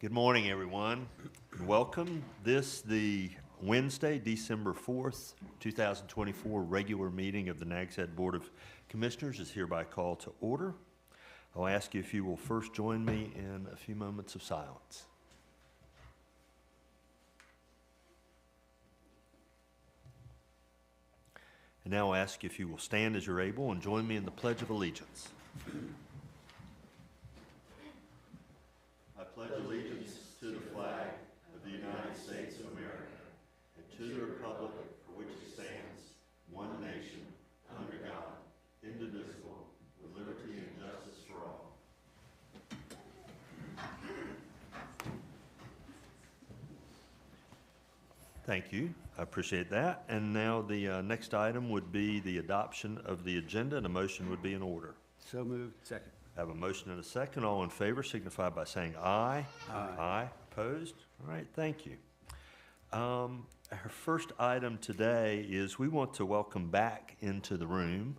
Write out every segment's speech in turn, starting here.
Good morning, everyone. Welcome. The Wednesday, December 4th, 2024 regular meeting of the Nags Board of Commissioners is hereby called to order. I'll ask you if you will first join me in a few moments of silence. And now I'll ask you if you will stand as you're able and join me in the Pledge of Allegiance. I pledge allegiance to the flag of the United States of America and to the republic for which it stands, one nation, under God, indivisible, with liberty and justice for all. Thank you. I appreciate that. And now the next item would be the adoption of the agenda, and a motion would be in order. So moved. Second. I have a motion and a second. All in favor signify by saying aye. Aye. Aye. Opposed? All right, thank you. Our first item today is we want to welcome back into the room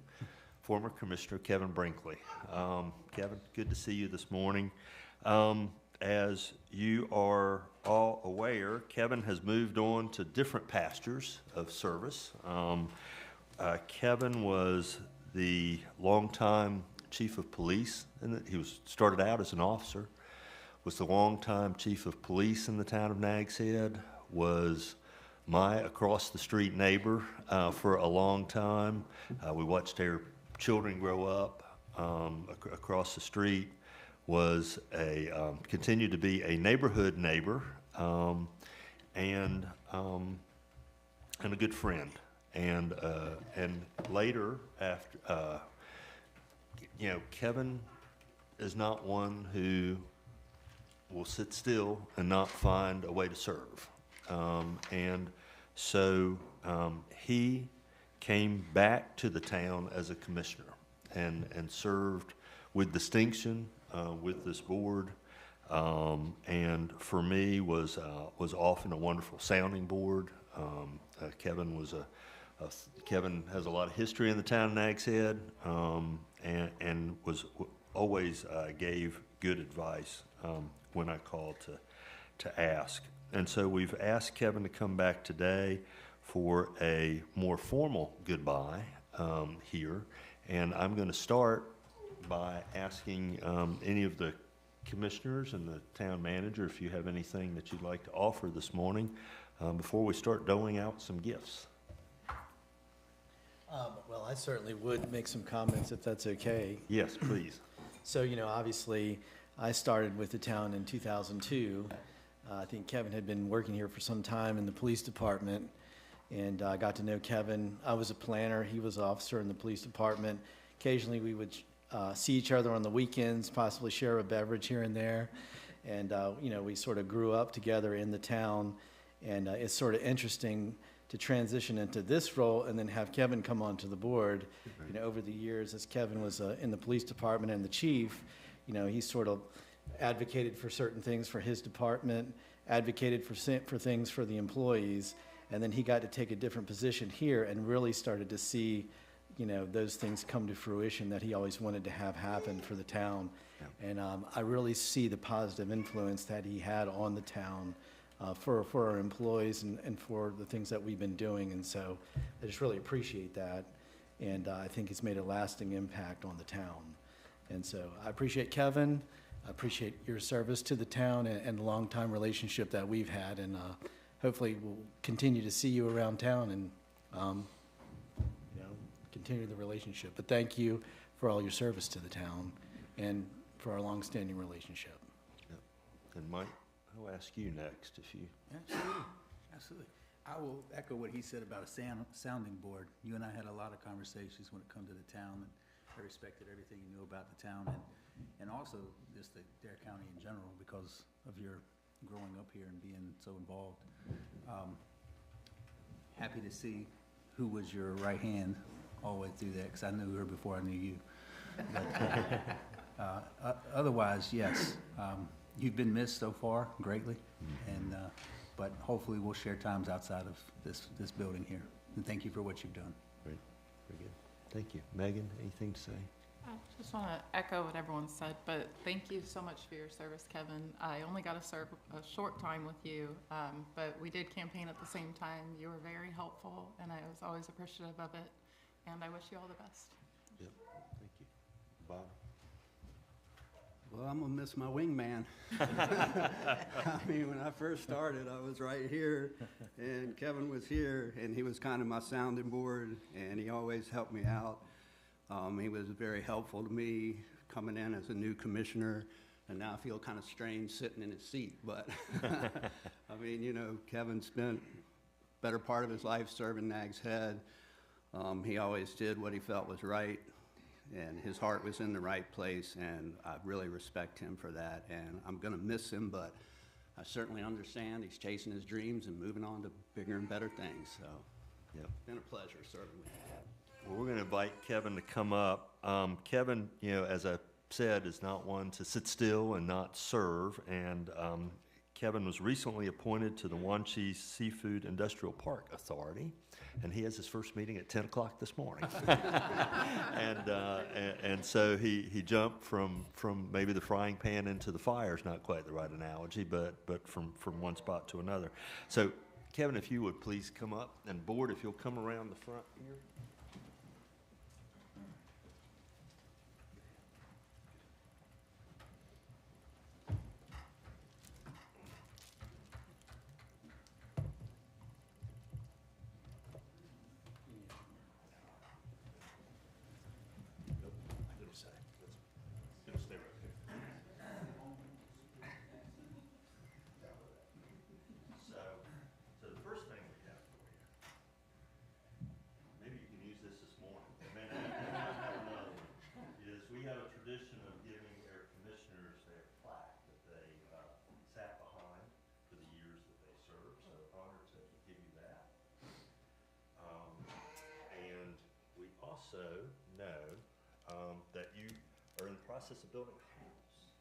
former Commissioner Kevin Brinkley. Kevin, good to see you this morning. As you are all aware, Kevin has moved on to different pastures of service. Kevin was the longtime chief of police, and he started out as an officer, was the longtime chief of police in the town of Nags Head, was my across-the-street neighbor for a long time. We watched their children grow up across the street, was continued to be a neighborhood neighbor, and a good friend. And later, after Kevin is not one who will sit still and not find a way to serve. And so he came back to the town as a commissioner and served with distinction with this board, and for me was often a wonderful sounding board. Kevin has a lot of history in the town of Nags Head, and was always gave good advice when I called to ask. And so we've asked Kevin to come back today for a more formal goodbye here, and I'm going to start by asking any of the commissioners and the town manager if you have anything that you'd like to offer this morning before we start doling out some gifts. Well, I certainly would make some comments if that's okay. Yes, please. So, obviously, I started with the town in 2002. I think Kevin had been working here for some time in the police department, and I got to know Kevin. I was a planner. He was an officer in the police department. Occasionally, we would see each other on the weekends, possibly share a beverage here and there. And, we sort of grew up together in the town, and it's sort of interesting to transition into this role and then have Kevin come onto the board. Over the years, as Kevin was in the police department and the chief, he sort of advocated for certain things for his department, advocated for things for the employees, and then he got to take a different position here and really started to see, those things come to fruition that he always wanted to have happen for the town. Yeah. And I really see the positive influence that he had on the town for our employees and for the things that we've been doing. And so I just really appreciate that. And I think it's made a lasting impact on the town. And so I appreciate Kevin. I appreciate your service to the town and the long-time relationship that we've had. And hopefully we'll continue to see you around town and, continue the relationship. But thank you for all your service to the town and for our long-standing relationship. Yep. And Mike, I'll ask you next if you... Absolutely. I will echo what he said about a sounding board. You and I had a lot of conversations when it comes to the town, and I respected everything you knew about the town and also just the Dare County in general because of your growing up here and being so involved. Happy to see who was your right hand all the way through that because I knew her before I knew you. But, otherwise, yes, you've been missed so far greatly, and but hopefully we'll share times outside of this building here. And thank you for what you've done. Great, very good. Thank you. Megan, anything to say? I just want to echo what everyone said, but thank you so much for your service, Kevin. I only got to serve a short time with you, but we did campaign at the same time. You were very helpful, and I was always appreciative of it, and I wish you all the best. Yep, thank you. Bob? Well, I'm gonna miss my wingman. I mean, when I first started, I was right here, and Kevin was here, and he was kind of my sounding board, and he always helped me out. He was very helpful to me coming in as a new commissioner, and now I feel kind of strange sitting in his seat, but I mean, you know, Kevin spent better part of his life serving Nags Head. He always did what he felt was right, and his heart was in the right place, and I really respect him for that. And I'm gonna miss him, but I certainly understand he's chasing his dreams and moving on to bigger and better things, so. Yep. It's been a pleasure serving with you. Well, we're going to invite Kevin to come up. Kevin, you know, as I said, is not one to sit still and not serve. And Kevin was recently appointed to the Wanchee Seafood Industrial Park Authority, and he has his first meeting at 10 o'clock this morning. and so he jumped from maybe the frying pan into the fire is not quite the right analogy, but from one spot to another. So, Kevin, if you would please come up, and board, if you'll come around the front here. So the first thing we have for you, maybe you can use this morning, but maybe another, is we have a tradition of giving our commissioners their plaque that they sat behind for the years that they served, so honored to give you that. And we also know that you are in the process of building a house.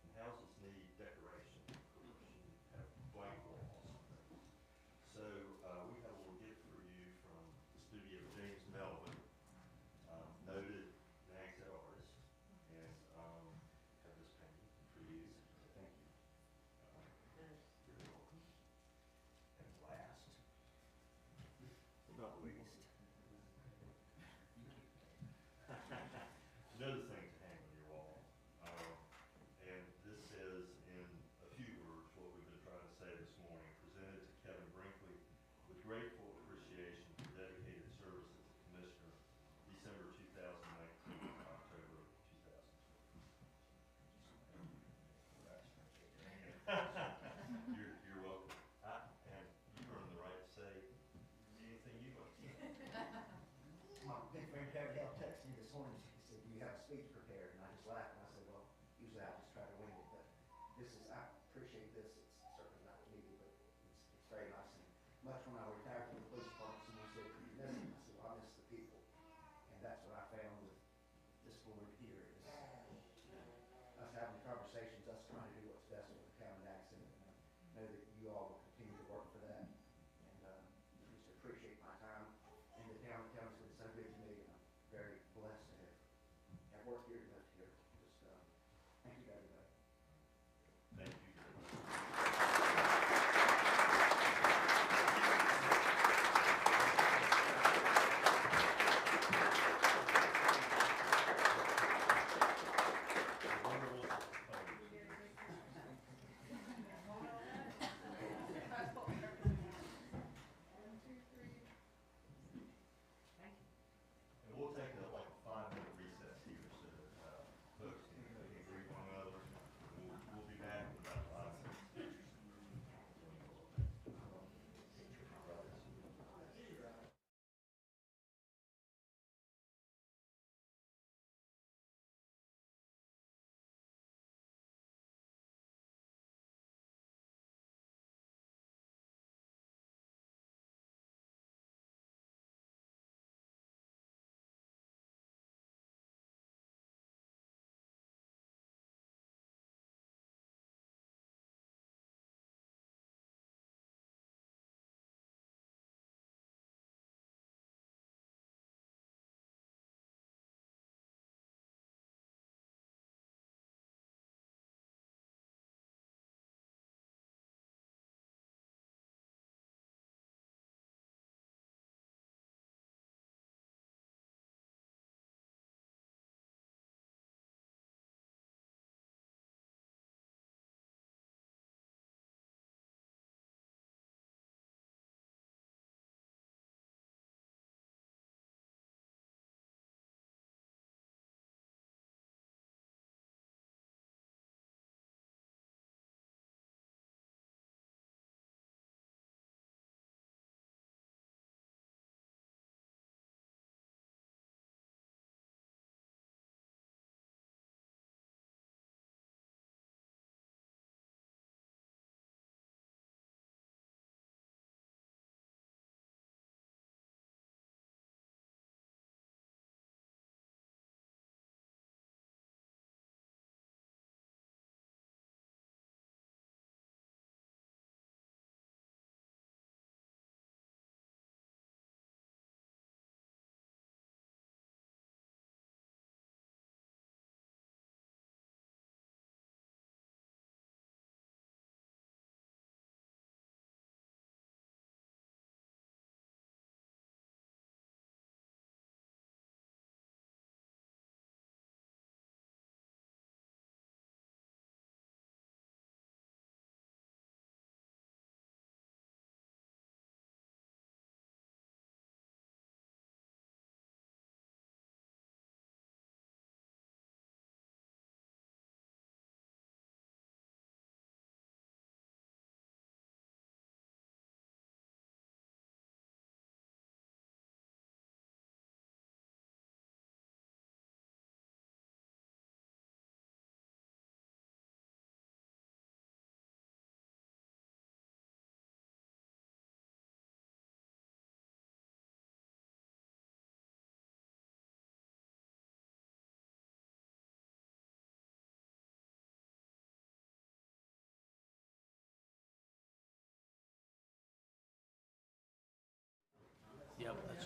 And houses need decoration, of course. You have blank walls. So we have a little gift for you from the studio of James Melvin, noted Nags Head artist, and have this painting for you. So thank you. You're welcome. And last, but not least, another thing to hang on your wall. And this is, in a few words, what we've been trying to say this morning, presented to Kevin Brinkley with grateful appreciation for dedicated service as a commissioner, December 2019 to October 2020. You're welcome. And you earn the right to say anything you want. My big friend Terry Hale texted me this morning. He said, "Do you have a speech prepared?" And I just laughed and I said, "Well, usually I just try to wing it, but I appreciate this. It's certainly not needed, but it's very nice." And much when I retired from the police department, someone said, "Do you miss them?" I said, "Well, I miss the people." And that's what I found with this board here is us having conversations, us trying to do what's best for the town of Nags, and I know that you all will continue to work for that. And just appreciate my time in the town. The town's been so good to me, and I'm very blessed to have worked here and lived here. Just thank you, everybody. Thank you very much. Wonderful.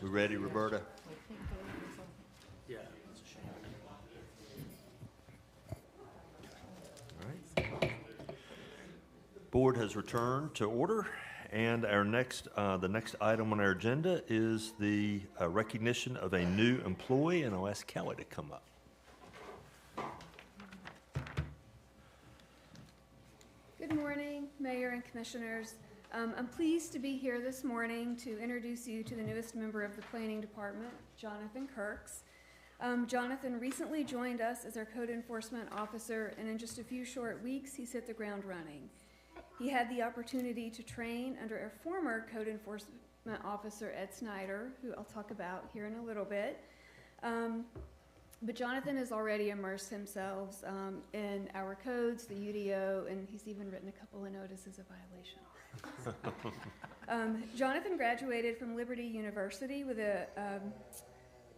We ready, Roberta? Yeah. All right. Board has returned to order, and our next, the next item on our agenda is the recognition of a new employee, and I'll ask Kelly to come up. Good morning, Mayor and Commissioners. I'm pleased to be here this morning to introduce you to the newest member of the Planning Department, Jonathan Kirks. Jonathan recently joined us as our Code Enforcement Officer, and in just a few short weeks, he's hit the ground running. He had the opportunity to train under our former Code Enforcement Officer, Ed Snyder, who I'll talk about here in a little bit. But Jonathan has already immersed himself in our codes, the UDO, and he's even written a couple of notices of violation. Jonathan graduated from Liberty University with a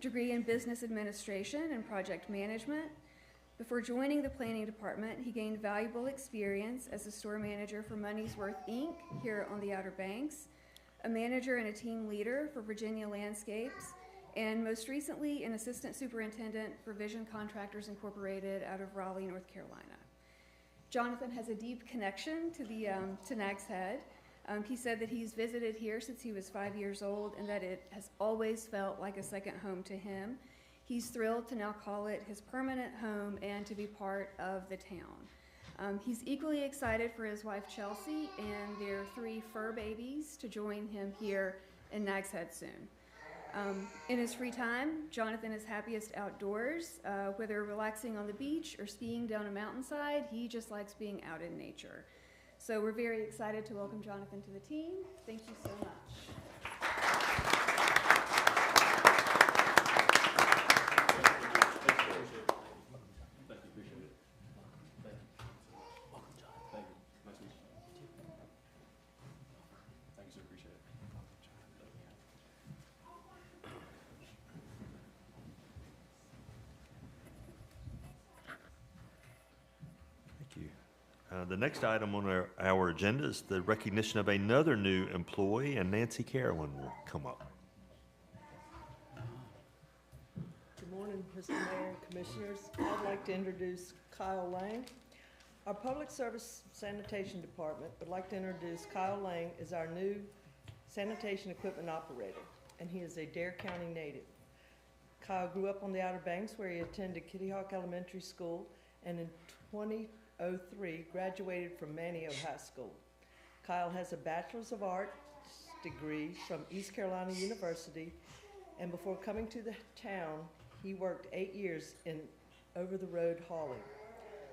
degree in business administration and project management. Before joining the planning department, he gained valuable experience as a store manager for Money's Worth Inc. here on the Outer Banks, a manager and a team leader for Virginia Landscapes, and most recently an assistant superintendent for Vision Contractors Incorporated out of Raleigh, North Carolina. Jonathan has a deep connection to Nags Head. He said that he's visited here since he was 5 years old and that it has always felt like a second home to him. He's thrilled to now call it his permanent home and to be part of the town. He's equally excited for his wife Chelsea and their 3 fur babies to join him here in Nags Head soon. In his free time, Jonathan is happiest outdoors, whether relaxing on the beach or skiing down a mountainside. He just likes being out in nature. So we're very excited to welcome Jonathan to the team. Thank you so much. The next item on our agenda is the recognition of another new employee, and Nancy Carolyn will come up. Good morning, Mr. Mayor and Commissioners. I'd like to introduce Kyle Lang. Our Public Service Sanitation Department would like to introduce Kyle Lang as our new sanitation equipment operator, and he is a Dare County native. Kyle grew up on the Outer Banks where he attended Kitty Hawk Elementary School, and in 2003 graduated from Manteo High School. Kyle has a Bachelor's of Arts degree from East Carolina University, and before coming to the town, he worked 8 years in over-the-road hauling.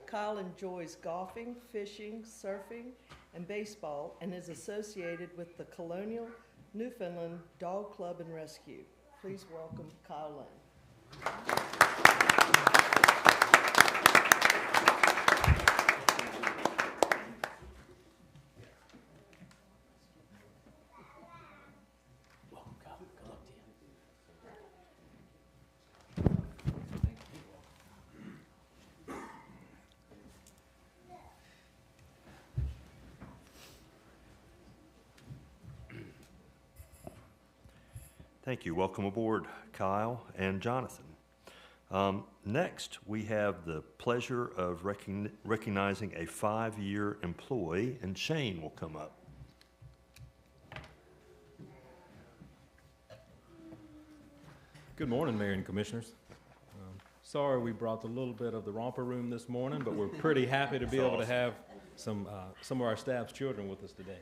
Kyle enjoys golfing, fishing, surfing, and baseball, and is associated with the Colonial Newfoundland Dog Club and Rescue. Please welcome Kyle Lang. Thank you. Welcome aboard, Kyle and Jonathan. Next, we have the pleasure of recognizing a 5-year employee, and Shane will come up. Good morning, Mayor and Commissioners. Sorry we brought a little bit of the romper room this morning, but we're pretty happy to be able to have some of our staff's children with us today.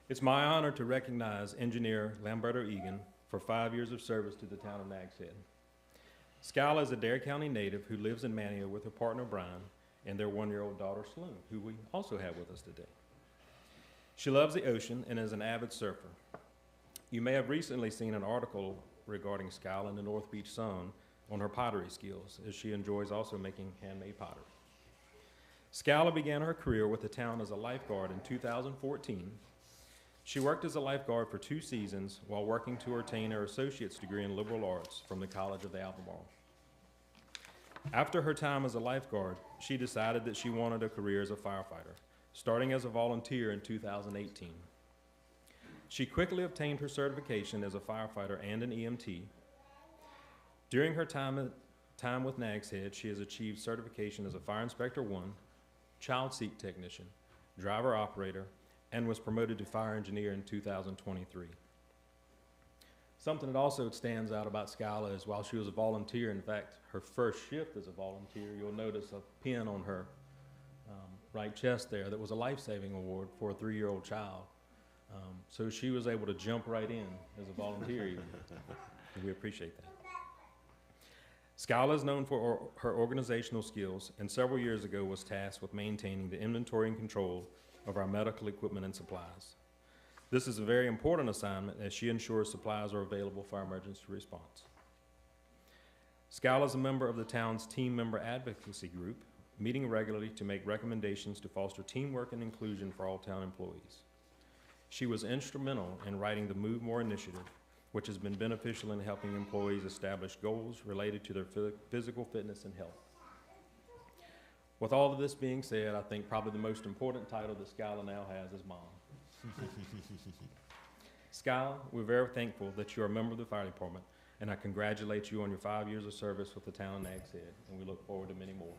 It's my honor to recognize Engineer Lamberto Egan for 5 years of service to the town of Nags Head. Skyla is a Dare County native who lives in Manteo with her partner Brian and their 1-year-old daughter Sloan, who we also have with us today. She loves the ocean and is an avid surfer. You may have recently seen an article regarding Skyla in the North Beach Sun on her pottery skills, as she enjoys also making handmade pottery. Skyla began her career with the town as a lifeguard in 2014. She worked as a lifeguard for 2 seasons while working to obtain her associate's degree in liberal arts from the College of the Albemarle. After her time as a lifeguard, she decided that she wanted a career as a firefighter, starting as a volunteer in 2018. She quickly obtained her certification as a firefighter and an EMT. During her time with Nags Head, she has achieved certification as a Fire Inspector 1, Child Seat Technician, Driver Operator, and was promoted to Fire Engineer in 2023. Something that also stands out about Skyla is while she was a volunteer, in fact, her first shift as a volunteer, you'll notice a pin on her right chest there that was a life-saving award for a 3-year-old child. So she was able to jump right in as a volunteer even. And we appreciate that. Skyla is known for her organizational skills, and several years ago was tasked with maintaining the inventory and control of our medical equipment and supplies. This is a very important assignment as she ensures supplies are available for our emergency response. Skyla is a member of the town's team member advocacy group, meeting regularly to make recommendations to foster teamwork and inclusion for all town employees. She was instrumental in writing the Move More initiative, which has been beneficial in helping employees establish goals related to their physical fitness and health. With all of this being said, I think probably the most important title that Skyla now has is Mom. Skyla, we're very thankful that you're a member of the fire department, and I congratulate you on your 5 years of service with the town of Nags Head, and we look forward to many more.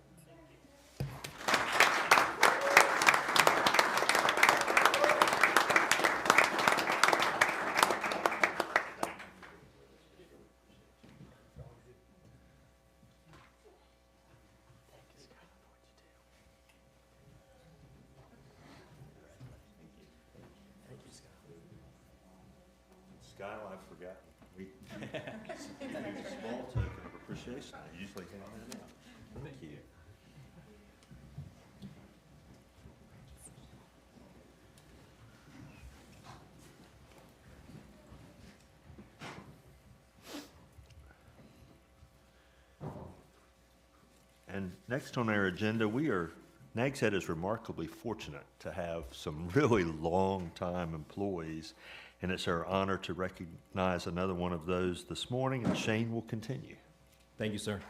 Kyle, I've forgotten. We small token of appreciation. I usually hand that out. Thank you. And next on our agenda, Nags Head is remarkably fortunate to have some really long-time employees, and it's our honor to recognize another one of those this morning, and Shane will continue. Thank you, sir.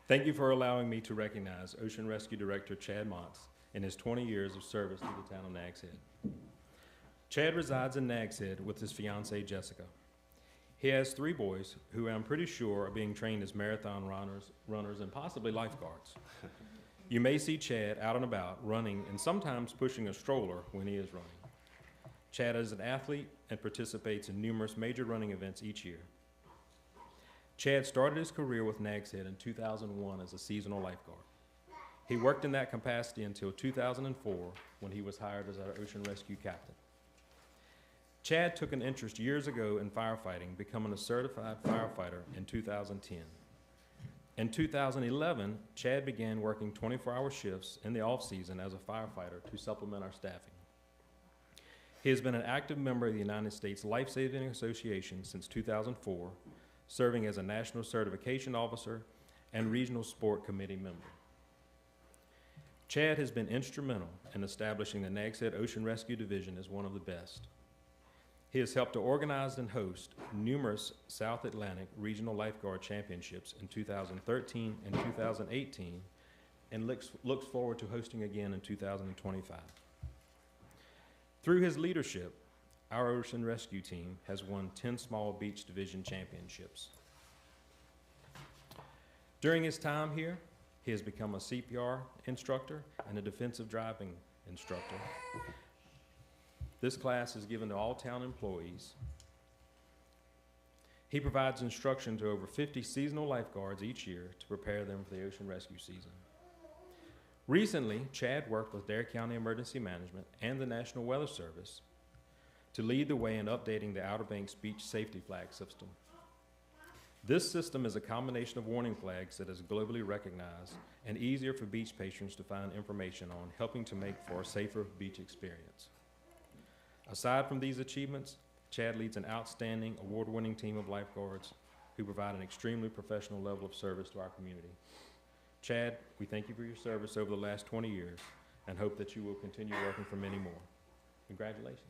Thank you for allowing me to recognize Ocean Rescue Director Chad Montz in his 20 years of service to the town of Nags Head. Chad resides in Nags Head with his fiancée, Jessica. He has 3 boys who I'm pretty sure are being trained as marathon runners and possibly lifeguards. You may see Chad out and about running and sometimes pushing a stroller when he is running. Chad is an athlete and participates in numerous major running events each year. Chad started his career with Nags Head in 2001 as a seasonal lifeguard. He worked in that capacity until 2004 when he was hired as our ocean rescue captain. Chad took an interest years ago in firefighting, becoming a certified firefighter in 2010. In 2011, Chad began working 24-hour shifts in the off-season as a firefighter to supplement our staffing. He has been an active member of the United States Life Saving Association since 2004, serving as a National Certification Officer and Regional Sport Committee member. Chad has been instrumental in establishing the Nags Head Ocean Rescue Division as one of the best. He has helped to organize and host numerous South Atlantic Regional Lifeguard Championships in 2013 and 2018, and looks forward to hosting again in 2025. Through his leadership, our Ocean Rescue Team has won 10 Small Beach Division Championships. During his time here, he has become a CPR instructor and a defensive driving instructor. This class is given to all town employees. He provides instruction to over 50 seasonal lifeguards each year to prepare them for the ocean rescue season. Recently, Chad worked with Dare County Emergency Management and the National Weather Service to lead the way in updating the Outer Banks Beach Safety Flag system. This system is a combination of warning flags that is globally recognized and easier for beach patrons to find information on, helping to make for a safer beach experience. Aside from these achievements, Chad leads an outstanding, award-winning team of lifeguards who provide an extremely professional level of service to our community. Chad, we thank you for your service over the last 20 years and hope that you will continue working for many more. Congratulations.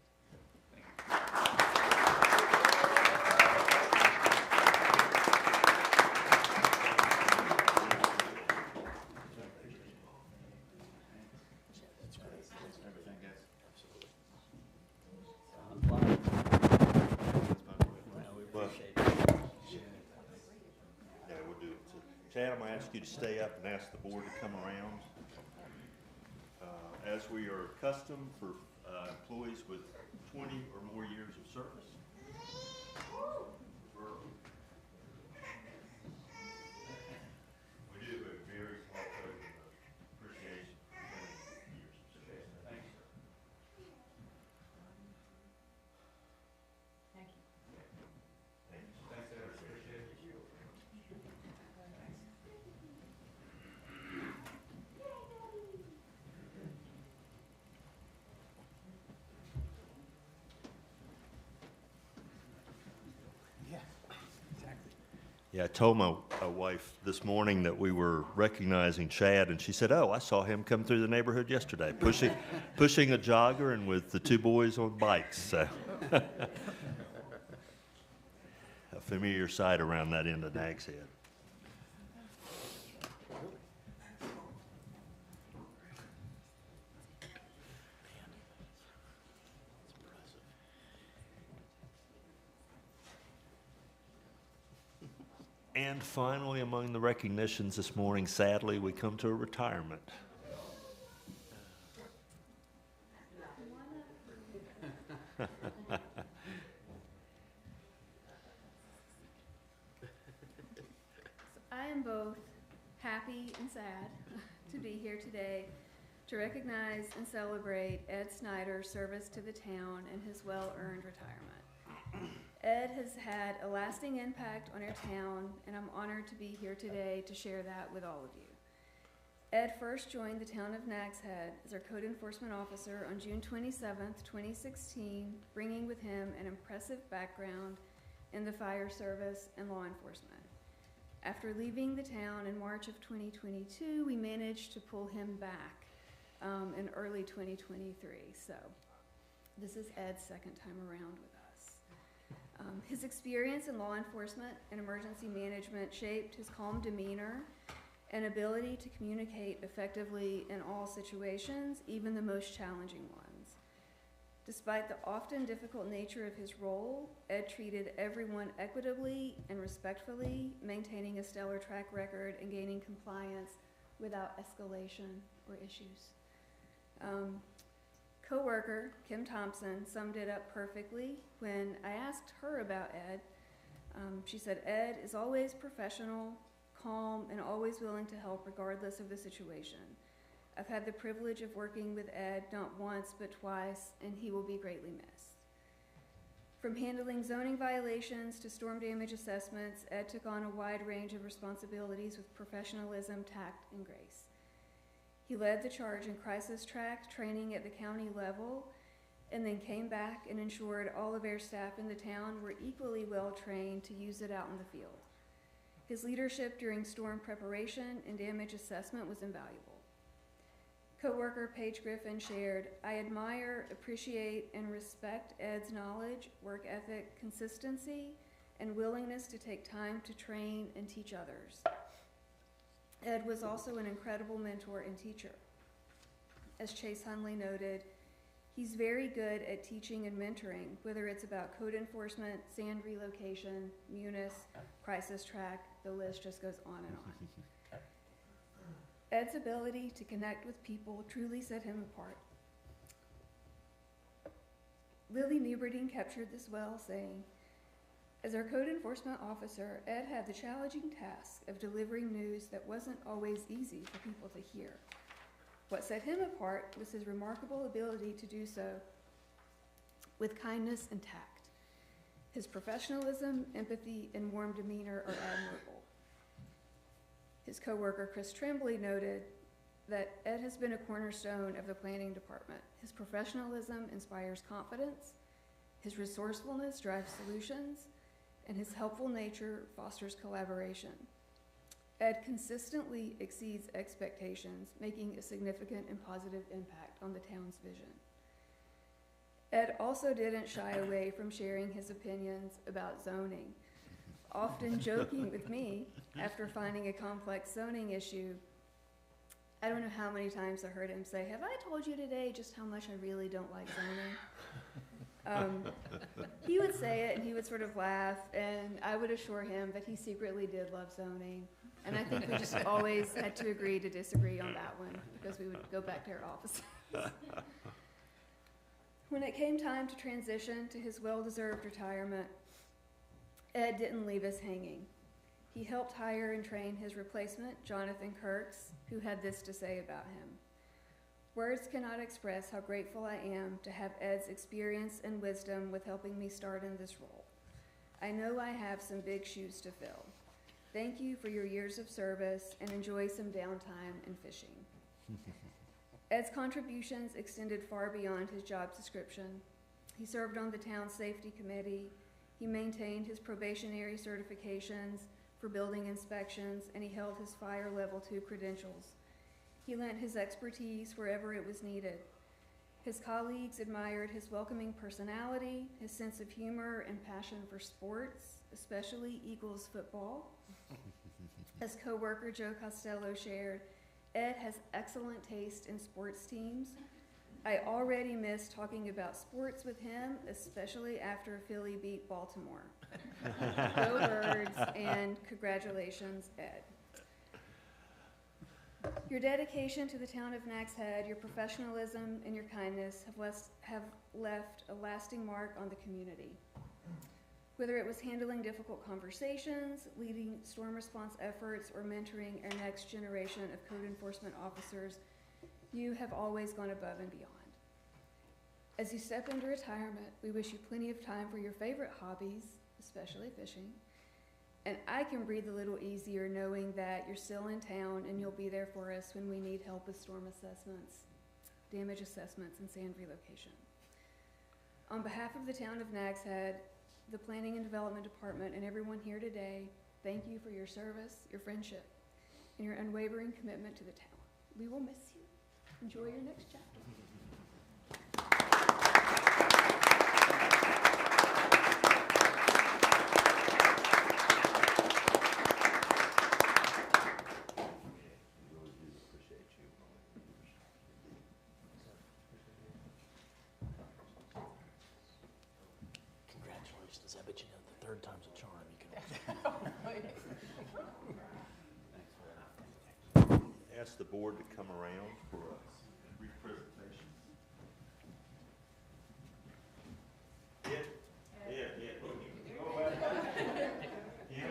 Chad, I'm gonna ask you to stay up and ask the board to come around. As we are accustomed for employees with 20 or more years of service. We do a very small token of appreciation for 20 years of service. Thank you, sir. Thank you. Thank you. Thanks, Ed. Appreciate it. Yeah, exactly. Yeah, I told my wife this morning that we were recognizing Chad, and she said, "Oh, I saw him come through the neighborhood yesterday, pushing a jogger and with the two boys on bikes." So, a familiar sight around that end of Nags Head. And finally, among the recognitions this morning, sadly, we come to a retirement. I am both happy and sad to be here today to recognize and celebrate Ed Snyder's service to the town and his well-earned retirement. Ed has had a lasting impact on our town, and I'm honored to be here today to share that with all of you. Ed first joined the town of Nags Head as our code enforcement officer on June 27th, 2016, bringing with him an impressive background in the fire service and law enforcement. After leaving the town in March of 2022, we managed to pull him back in early 2023. So this is Ed's second time around with us. His experience in law enforcement and emergency management shaped his calm demeanor and ability to communicate effectively in all situations, even the most challenging ones. Despite the often difficult nature of his role, Ed treated everyone equitably and respectfully, maintaining a stellar track record and gaining compliance without escalation or issues. Co-worker Kim Thompson summed it up perfectly when I asked her about Ed. She said, "Ed is always professional, calm, and always willing to help regardless of the situation. I've had the privilege of working with Ed not once but twice, and he will be greatly missed." From handling zoning violations to storm damage assessments, Ed took on a wide range of responsibilities with professionalism, tact, and grace. He led the charge in crisis track training at the county level, and then came back and ensured all of our staff in the town were equally well trained to use it out in the field. His leadership during storm preparation and damage assessment was invaluable. Co-worker Paige Griffin shared, "I admire, appreciate, and respect Ed's knowledge, work ethic, consistency, and willingness to take time to train and teach others." Ed was also an incredible mentor and teacher. As Chase Hunley noted, he's very good at teaching and mentoring, whether it's about code enforcement, sand relocation, munis, crisis track, the list just goes on and on. Ed's ability to connect with people truly set him apart. Lily Newberding captured this well, saying, "As our code enforcement officer, Ed had the challenging task of delivering news that wasn't always easy for people to hear. What set him apart was his remarkable ability to do so with kindness and tact. His professionalism, empathy, and warm demeanor are admirable." His coworker Chris Tremblay noted that Ed has been a cornerstone of the planning department. His professionalism inspires confidence, his resourcefulness drives solutions, and his helpful nature fosters collaboration. Ed consistently exceeds expectations, making a significant and positive impact on the town's vision. Ed also didn't shy away from sharing his opinions about zoning, often joking with me after finding a complex zoning issue. I don't know how many times I heard him say, "Have I told you today just how much I really don't like zoning?" He would say it and he would sort of laugh, and I would assure him that he secretly did love zoning. And I think we just always had to agree to disagree on that one because we would go back to our offices. When it came time to transition to his well-deserved retirement, Ed didn't leave us hanging. He helped hire and train his replacement, Jonathan Kirks, who had this to say about him. Words cannot express how grateful I am to have Ed's experience and wisdom with helping me start in this role. I know I have some big shoes to fill. Thank you for your years of service and enjoy some downtime and fishing. Ed's contributions extended far beyond his job description. He served on the town safety committee. He maintained his probationary certifications for building inspections, and he held his fire level 2 credentials. He lent his expertise wherever it was needed. His colleagues admired his welcoming personality, his sense of humor, and passion for sports, especially Eagles football. As coworker Joe Costello shared, Ed has excellent taste in sports teams. I already miss talking about sports with him, especially after Philly beat Baltimore. Go Birds, and congratulations, Ed. Your dedication to the town of Nags Head, your professionalism, and your kindness have left a lasting mark on the community. Whether it was handling difficult conversations, leading storm response efforts, or mentoring our next generation of code enforcement officers, you have always gone above and beyond. As you step into retirement, we wish you plenty of time for your favorite hobbies, especially fishing. And I can breathe a little easier knowing that you're still in town and you'll be there for us when we need help with storm assessments, damage assessments, and sand relocation. On behalf of the town of Nags Head, the Planning and Development Department, and everyone here today, thank you for your service, your friendship, and your unwavering commitment to the town. We will miss you. Enjoy your next chapter. Congratulations. I bet you know the third time's a charm. You can Ask the board to come around for a brief presentation. Go ahead.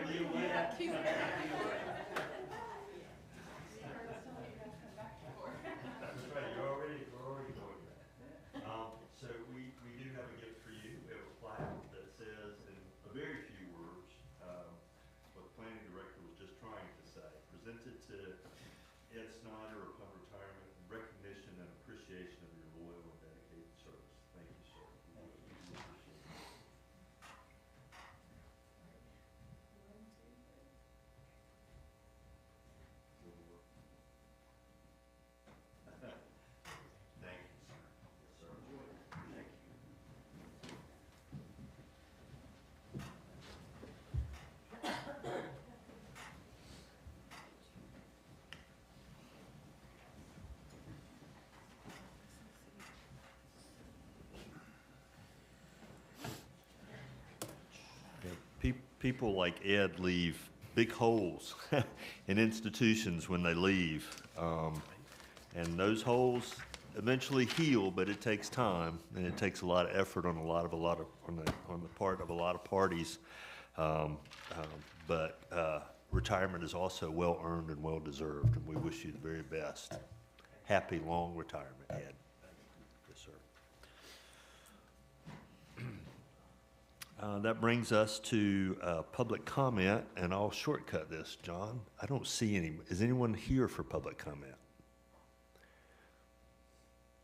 You win. That's right, you're already going there. So we do have a gift for you. We have a plaque that says, in a very few words, what the planning director was just trying to say. Presented to Ed Snyder upon retirement, in recognition and appreciation of your loyal and dedicated service. Thank you, sir. We really appreciate it. Thank you, sir. Yes, sir. Thank you. People like Ed leave big holes in institutions when they leave. And those holes eventually heal, but it takes time, and it takes a lot of effort on the part of a lot of parties. But retirement is also well-earned and well-deserved, and we wish you the very best. Happy, long retirement, Ed. Yes, sir. That brings us to public comment, and I'll shortcut this, John. I don't see any. Is anyone here for public comment?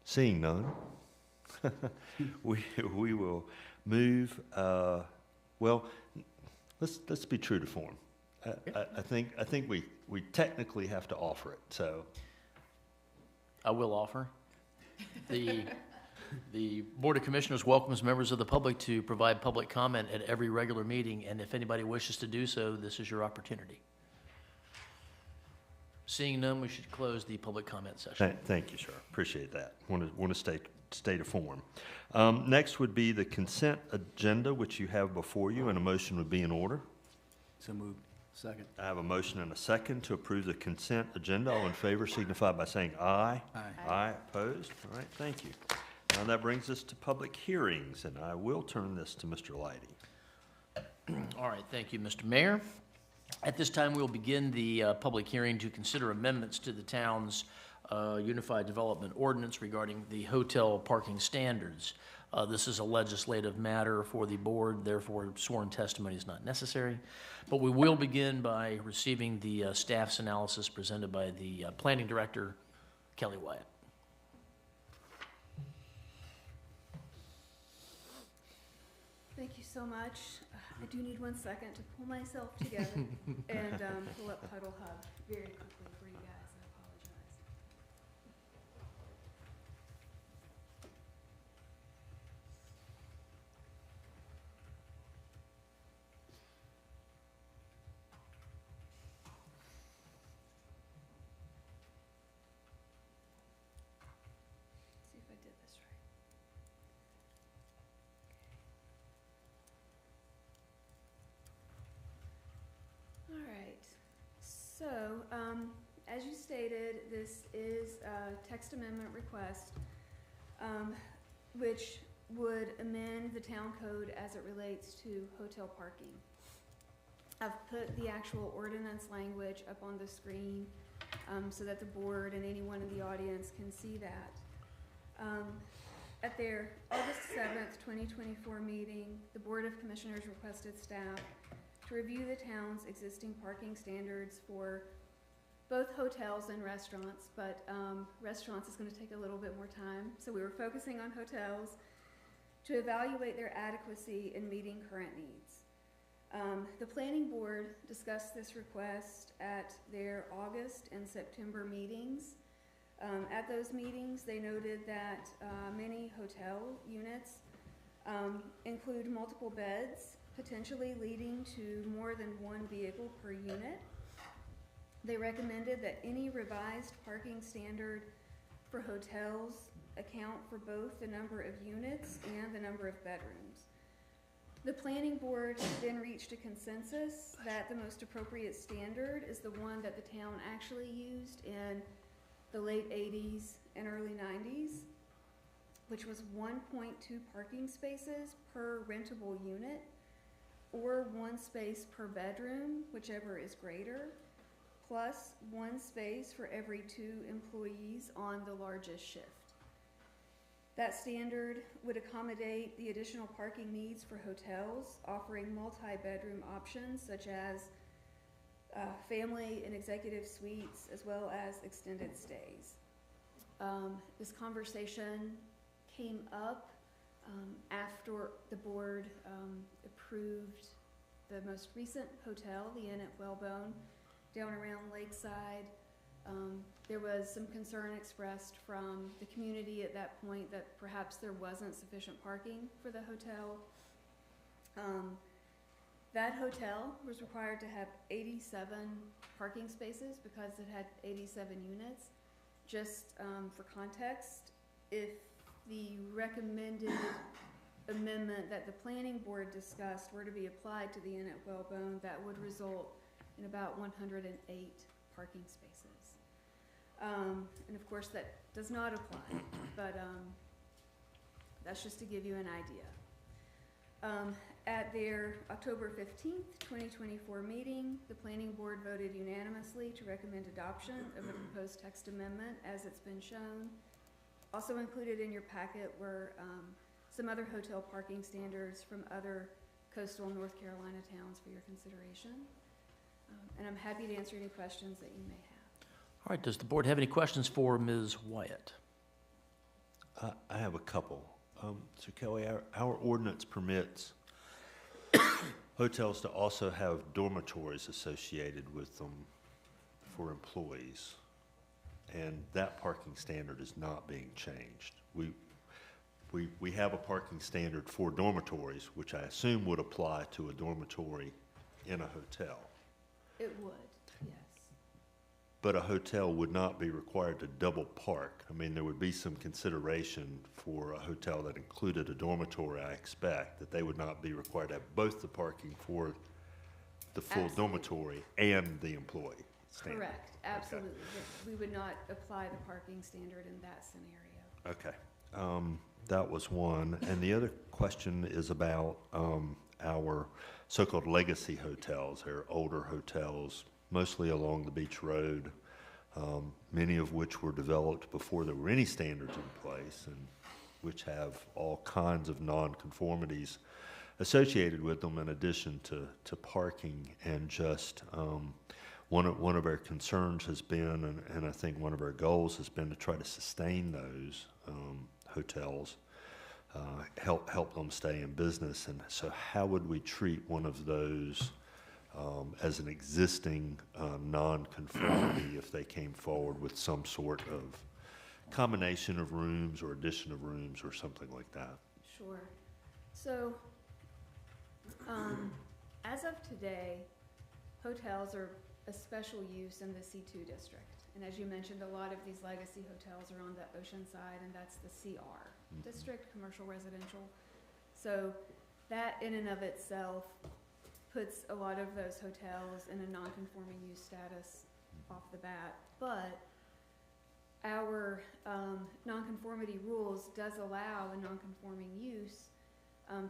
Seeing none, we will move. Well, let's be true to form. I think we technically have to offer it. So I will offer. The Board of Commissioners welcomes members of the public to provide public comment at every regular meeting, and if anybody wishes to do so, this is your opportunity. Seeing none, we should close the public comment session. Thank you, sir. Appreciate that. Want to stay to form. Next would be the consent agenda, which you have before you, and a motion would be in order. So moved. Second. I have a motion and a second to approve the consent agenda. All in favor signify by saying aye. Aye. Aye, opposed? All right, thank you. Now that brings us to public hearings, and I will turn this to Mr. Leidy. All right, thank you, Mr. Mayor. At this time, we'll begin the public hearing to consider amendments to the town's Unified Development Ordinance regarding the hotel parking standards. This is a legislative matter for the board, therefore sworn testimony is not necessary. But we will begin by receiving the staff's analysis presented by the Planning Director, Kelly Wyatt. Thank you so much. I do need 1 second to pull myself together and pull up Huddle Hub very quickly for you guys. I apologize. See if I did this right. All right, so, as you stated, this is a text amendment request, which would amend the town code as it relates to hotel parking. I've put the actual ordinance language up on the screen, so that the board and anyone in the audience can see that. At their August 7th, 2024 meeting, the Board of Commissioners requested staff to review the town's existing parking standards for both hotels and restaurants, but restaurants is going to take a little bit more time. So we were focusing on hotels to evaluate their adequacy in meeting current needs. The planning board discussed this request at their August and September meetings. At those meetings, they noted that many hotel units include multiple beds, potentially leading to more than one vehicle per unit. They recommended that any revised parking standard for hotels account for both the number of units and the number of bedrooms. The planning board then reached a consensus that the most appropriate standard is the one that the town actually used in the late 80s and early 90s, which was 1.2 parking spaces per rentable unit, or 1 space per bedroom, whichever is greater, plus 1 space for every 2 employees on the largest shift. That standard would accommodate the additional parking needs for hotels, offering multi-bedroom options such as family and executive suites, as well as extended stays. This conversation came up after the board approved the most recent hotel, the Inn at Whalebone, down around Lakeside. There was some concern expressed from the community at that point that perhaps there wasn't sufficient parking for the hotel. That hotel was required to have 87 parking spaces because it had 87 units. Just for context, if the recommended amendment that the planning board discussed were to be applied to the Inn at Whalebone, that would result in about 108 parking spaces. And of course that does not apply, but that's just to give you an idea. At their October 15th, 2024 meeting, the planning board voted unanimously to recommend adoption of the proposed text amendment as it's been shown. Also included in your packet were some other hotel parking standards from other coastal North Carolina towns for your consideration. And I'm happy to answer any questions that you may have. All right, does the board have any questions for Ms. Wyatt? I have a couple. So Kelly, our ordinance permits hotels to also have dormitories associated with them for employees. And that parking standard is not being changed. We have a parking standard for dormitories, which I assume would apply to a dormitory in a hotel. It would, yes. But a hotel would not be required to double park. I mean, there would be some consideration for a hotel that included a dormitory, I expect, that they would not be required to have both the parking for the full Absolutely. dormitory and the employee standard. Correct, absolutely. But we would not apply the parking standard in that scenario. Okay, that was one. And the other question is about our so-called legacy hotels. They're older hotels, mostly along the beach road, many of which were developed before there were any standards in place, and which have all kinds of nonconformities associated with them in addition to parking. And just one of our concerns has been, and I think one of our goals has been to try to sustain those hotels, help them stay in business. And so how would we treat one of those as an existing nonconformity if they came forward with some sort of combination of rooms or addition of rooms or something like that? Sure. So, as of today, hotels are a special use in the C2 district. And as you mentioned, a lot of these legacy hotels are on the ocean side, and that's the CR district, commercial residential. So that in and of itself puts a lot of those hotels in a non-conforming use status off the bat. But our nonconformity rules does allow a nonconforming use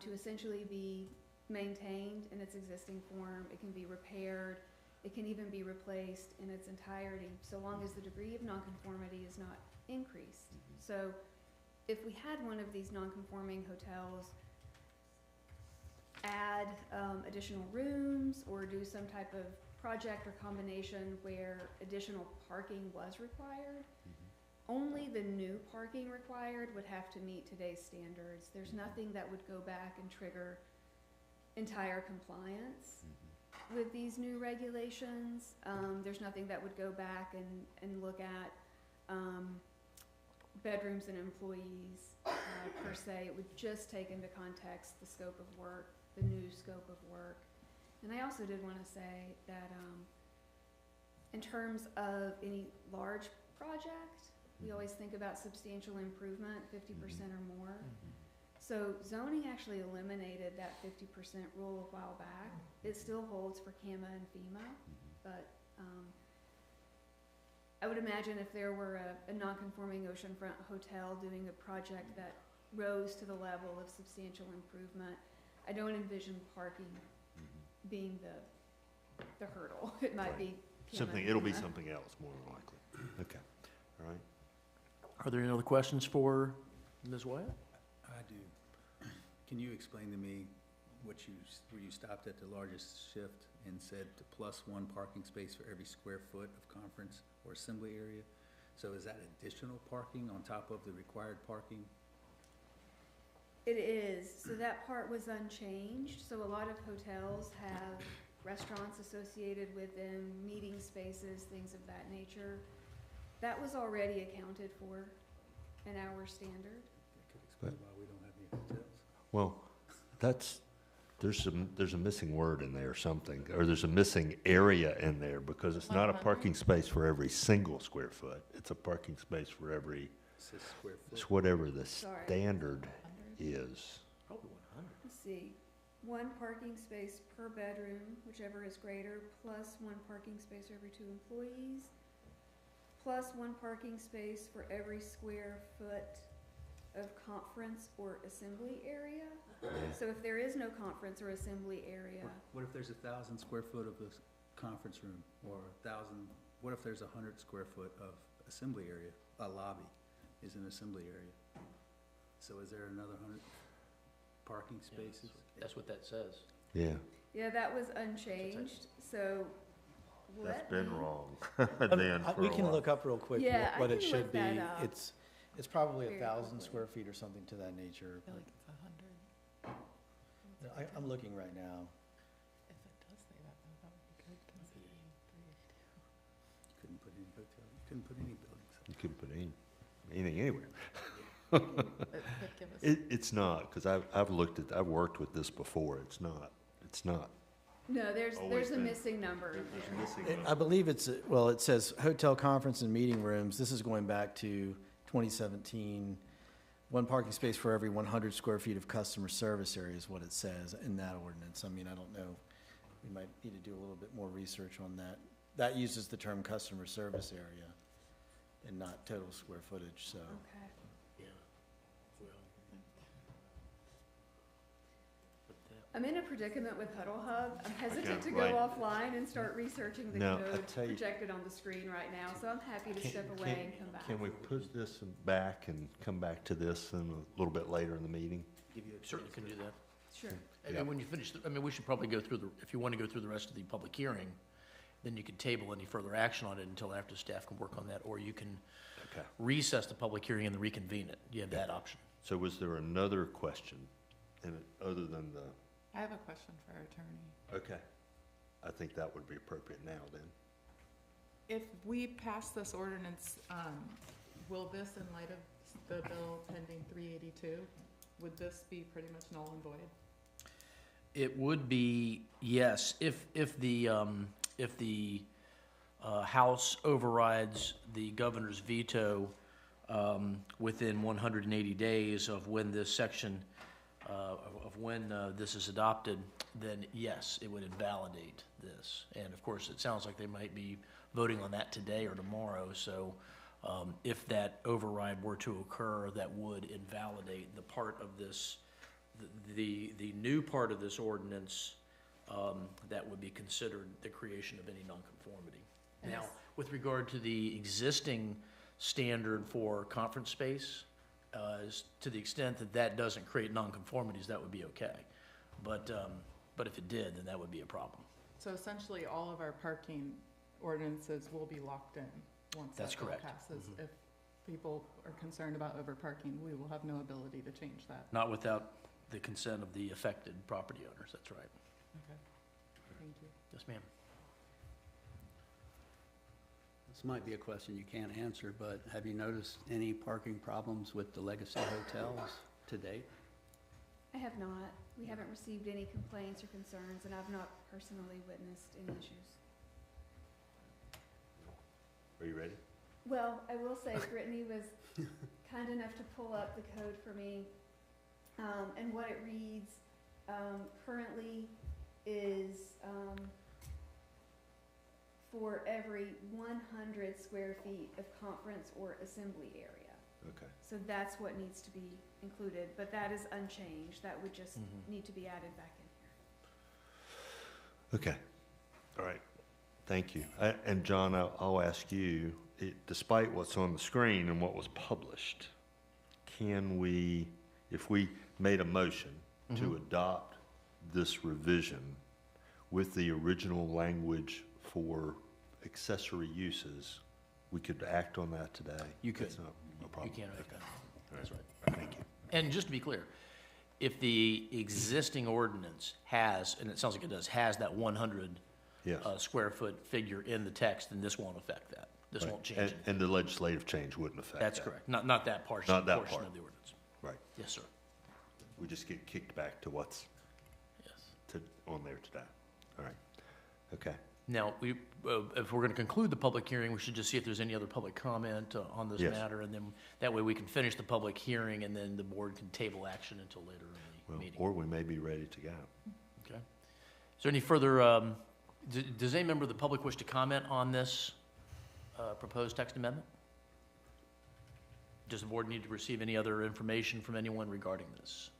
to essentially be maintained in its existing form. It can be repaired. It can even be replaced in its entirety, so long as the degree of nonconformity is not increased. So if we had one of these nonconforming hotels add additional rooms or do some type of project or combination where additional parking was required, only the new parking required would have to meet today's standards. There's nothing that would go back and trigger entire compliance with these new regulations. There's nothing that would go back and look at bedrooms and employees per se. It would just take into context the scope of work, the new scope of work. And I also did want to say that in terms of any large project, we always think about substantial improvement, 50% or more. So zoning actually eliminated that 50% rule a while back. It still holds for CAMA and FEMA, but I would imagine if there were a non-conforming oceanfront hotel doing a project that rose to the level of substantial improvement, I don't envision parking being the hurdle. It might be CAMA and It'll be FEMA. something else, more than likely. Okay, all right. Are there any other questions for Ms. Wyatt? I do. Can you explain to me where you stopped at the largest shift and said +1 parking space for every square foot of conference or assembly area? So is that additional parking on top of the required parking? It is. So that part was unchanged. So a lot of hotels have restaurants associated with them, meeting spaces, things of that nature. That was already accounted for in our standard. That could explain why we don't have any hotels. Well, there's a missing word in there or something, or there's a missing area in there, because it's not a 100. parking space for every single square foot. It's a parking space for every, It says square foot. it's whatever the Sorry. standard is. Probably 100. Let's see, 1 parking space per bedroom, whichever is greater, plus 1 parking space for every 2 employees, plus 1 parking space for every square foot of conference or assembly area. So if there is no conference or assembly area, What if there's 1,000 square foot of a conference room, or 1,000, what if there's 100 square foot of assembly area? A lobby is an assembly area. So is there another 100 parking spaces? That's what that says. Yeah, yeah, that was unchanged, so that's let been me- wrong I mean, then for we a can while. look up real quick Yeah, I what it can should look be. that up. It's probably Very 1,000 quickly. square feet or something to that nature. I feel like it's 100. I'm looking right now. If it does say that, then that would be good, because You couldn't put any hotel, you couldn't put any buildings. You couldn't put anything anywhere. it'd give us. It's not, because I've worked with this before. It's not. No, Always there's a been. missing number in there. I believe it's, well, it says hotel conference and meeting rooms. This is going back to 2017. 1 parking space for every 100 square feet of customer service area is what it says in that ordinance. I mean, I don't know we might need to do a little bit more research on that. That uses the term customer service area and not total square footage, so. Okay. Yeah. Well, but that- I'm in a predicament with Huddle Hub. I'm hesitant to go right. offline and start reaching the No, I code tell you- projected on the screen right now, so I'm happy to step away and come back. Can we put this back and come back to this in a little bit later in the meeting? Certainly can do that. Sure. And then when you finish, I mean, we should probably go through if you want to go through the rest of the public hearing, then you could table any further action on it until after staff can work on that, or you can Okay. recess the public hearing and then reconvene it. You have that option. So was there another question in it, other than the, I have a question for our attorney. okay. I think that would be appropriate now then. If we pass this ordinance, will this, in light of the bill pending 382, would this be pretty much null and void? It would be, yes, if the House overrides the governor's veto within 180 days of when this section, of when this is adopted, then yes, it would invalidate this. And of course, it sounds like they might be voting on that today or tomorrow, so if that override were to occur, that would invalidate the part of this, the new part of this ordinance that would be considered the creation of any nonconformity. Now, Yes. with regard to the existing standard for conference space, to the extent that that doesn't create nonconformities, that would be okay. But if it did, then that would be a problem. So essentially, all of our parking ordinances will be locked in once That's that bill correct. passes. Mhm. If people are concerned about overparking, we will have no ability to change that. Not without the consent of the affected property owners, that's right. Okay, thank you. Yes, ma'am. This might be a question you can't answer, but have you noticed any parking problems with the legacy hotels to date? I have not. We haven't received any complaints or concerns, and I've not personally witnessed any issues. Are you ready? Well, I will say Brittany was kind enough to pull up the code for me, and what it reads, currently is, for every 100 square feet of conference or assembly area. Okay. So that's what needs to be included, but that is unchanged. That would just Mhm. need to be added back in here. Okay. All right. Thank you. And John, I'll ask you, despite what's on the screen and what was published, can we, if we made a motion to Mhm. adopt this revision with the original language for accessory uses, we could act on that today? You could. That's not a You problem. can, Okay. that's right. Thank you. And just to be clear, if the existing ordinance has, and it sounds like it does, has that 100 Yes. square foot figure in the text, then this won't affect that. This Right. won't change And- it. And the legislative change wouldn't affect that. That's correct. Not that portion, Not that portion part. of the ordinance. Right. Yes, sir. We just get kicked back to what's Yes. on there today. All right. Okay. Now, if we're going to conclude the public hearing, we should just see if there's any other public comment on this Yes. matter, and then that way we can finish the public hearing, and then the board can table action until later in the Well, meeting. or we may be ready to go. Okay. Is there any further, does any member of the public wish to comment on this proposed text amendment? Does the board need to receive any other information from anyone regarding this?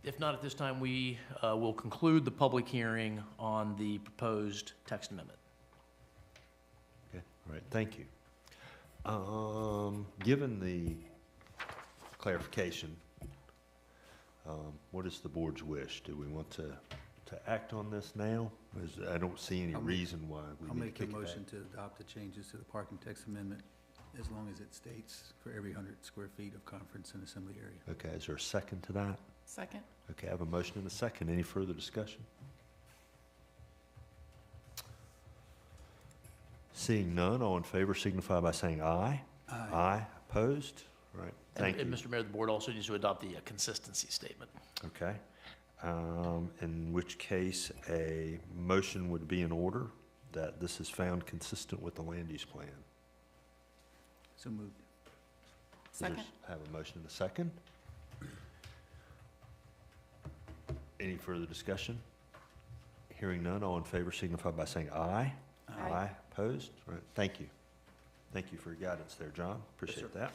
If not, at this time, we will conclude the public hearing on the proposed text amendment. Okay, all right, thank you. Given the clarification, what is the board's wish? Do we want to act on this now? I don't see any I'll make- reason why we I'll need to make a kick it back. motion to adopt the changes to the parking text amendment, as long as it states for every 100 square feet of conference and assembly area. Okay, is there a second to that? Second? Okay, I have a motion and a second. Any further discussion? Seeing none, all in favor signify by saying aye. Aye, opposed? All right, thank you. And Mr. Mayor, the board also needs to adopt the consistency statement. Okay, in which case a motion would be in order that this is found consistent with the land use plan. So moved. Is there- Second? Have a motion and a second. Any further discussion? Hearing none, all in favor signify by saying aye. Aye. Opposed? All right, thank you. Thank you for your guidance there, John. Appreciate that.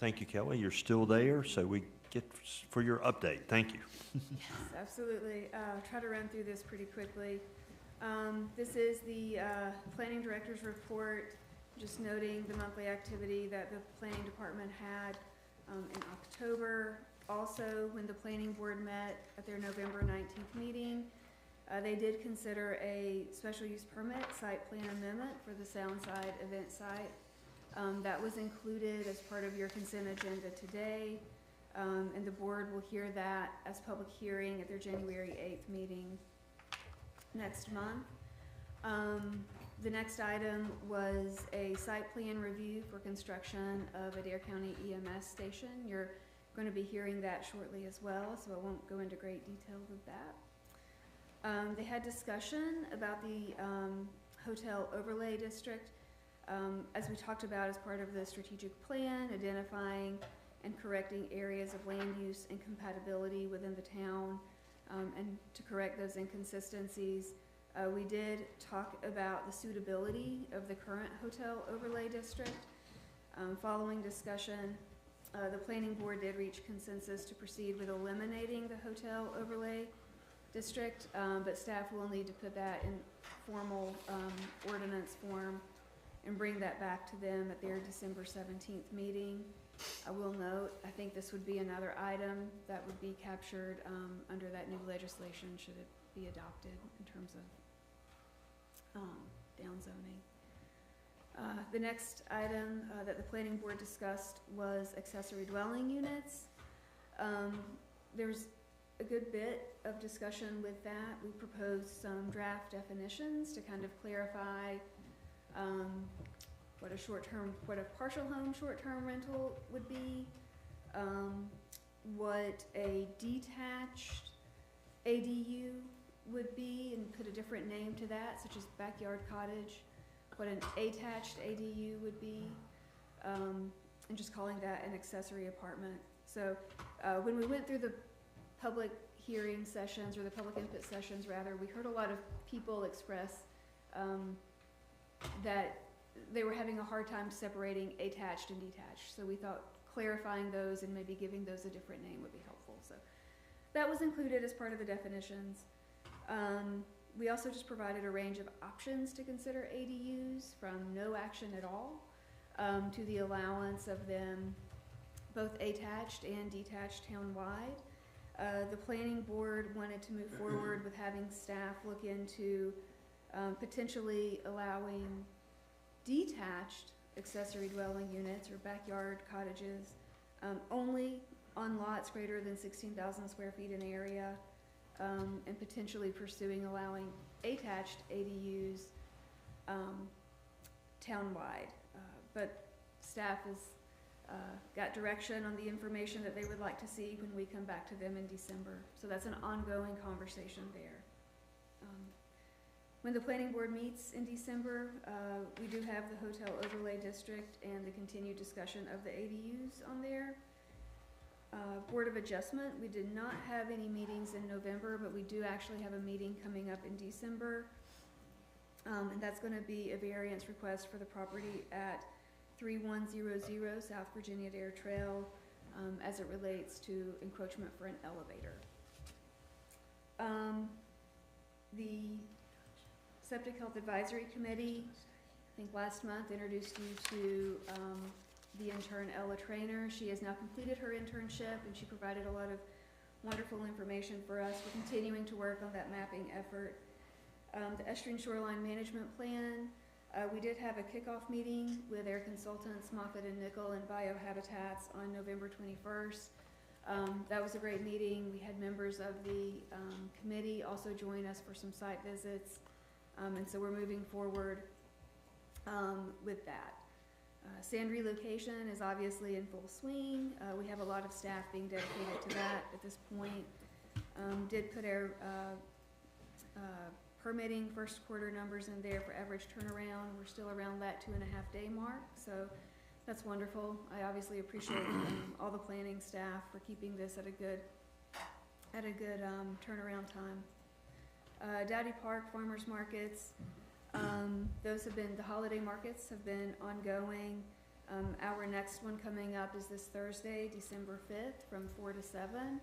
Thank you, Kelly. You're still there, so we get for your update. Thank you. Yes, absolutely. Try to run through this pretty quickly. This is the planning director's report, just noting the monthly activity that the planning department had in October. Also, when the planning board met at their November 19th meeting, they did consider a special use permit site plan amendment for the Soundside event site. That was included as part of your consent agenda today, and the board will hear that as public hearing at their January 8th meeting next month. The next item was a site plan review for construction of a Dare County EMS station. You're going to be hearing that shortly as well, so I won't go into great detail with that. They had discussion about the hotel overlay district. As we talked about as part of the strategic plan, identifying and correcting areas of land use incompatibility within the town, and to correct those inconsistencies. We did talk about the suitability of the current hotel overlay district. Following discussion, the planning board did reach consensus to proceed with eliminating the hotel overlay district, but staff will need to put that in formal ordinance form and bring that back to them at their December 17th meeting. I will note, I think this would be another item that would be captured under that new legislation should it be adopted in terms of downzoning. The next item that the planning board discussed was accessory dwelling units. There's a good bit of discussion with that. We proposed some draft definitions to kind of clarify what a partial home short-term rental would be, what a detached ADU would be, and put a different name to that, such as backyard cottage, what an attached ADU would be, and just calling that an accessory apartment. So when we went through the public hearing sessions, or the public input sessions rather, we heard a lot of people express that they were having a hard time separating attached and detached. So we thought clarifying those and maybe giving those a different name would be helpful. So that was included as part of the definitions. We also just provided a range of options to consider ADUs, from no action at all to the allowance of them both attached and detached townwide. The planning board wanted to move forward with having staff look into potentially allowing detached accessory dwelling units or backyard cottages only on lots greater than 16,000 square feet in area, and potentially pursuing allowing attached ADUs townwide. But staff has got direction on the information that they would like to see when we come back to them in December. So that's an ongoing conversation there. When the planning board meets in December, we do have the hotel overlay district and the continued discussion of the ADUs on there. Board of Adjustment, we did not have any meetings in November, but we do actually have a meeting coming up in December. And that's going to be a variance request for the property at 3100 South Virginia Dare Trail as it relates to encroachment for an elevator. The Septic Health Advisory Committee, I think last month, introduced you to the intern Ella Trainer. She has now completed her internship, and she provided a lot of wonderful information for us. We're continuing to work on that mapping effort. The Estuarine Shoreline Management Plan, we did have a kickoff meeting with our consultants, Moffitt and Nickel and Biohabitats, on November 21st. That was a great meeting. We had members of the committee also join us for some site visits, and so we're moving forward with that. Sand relocation is obviously in full swing. We have a lot of staff being dedicated to that at this point. Did put our permitting first quarter numbers in there for average turnaround. We're still around that 2.5 day mark, so that's wonderful. I obviously appreciate all the planning staff for keeping this at a good turnaround time. Dowdy Park Farmers Markets, those have been, the holiday markets have been ongoing. Our next one coming up is this Thursday, December 5th, from 4 to 7.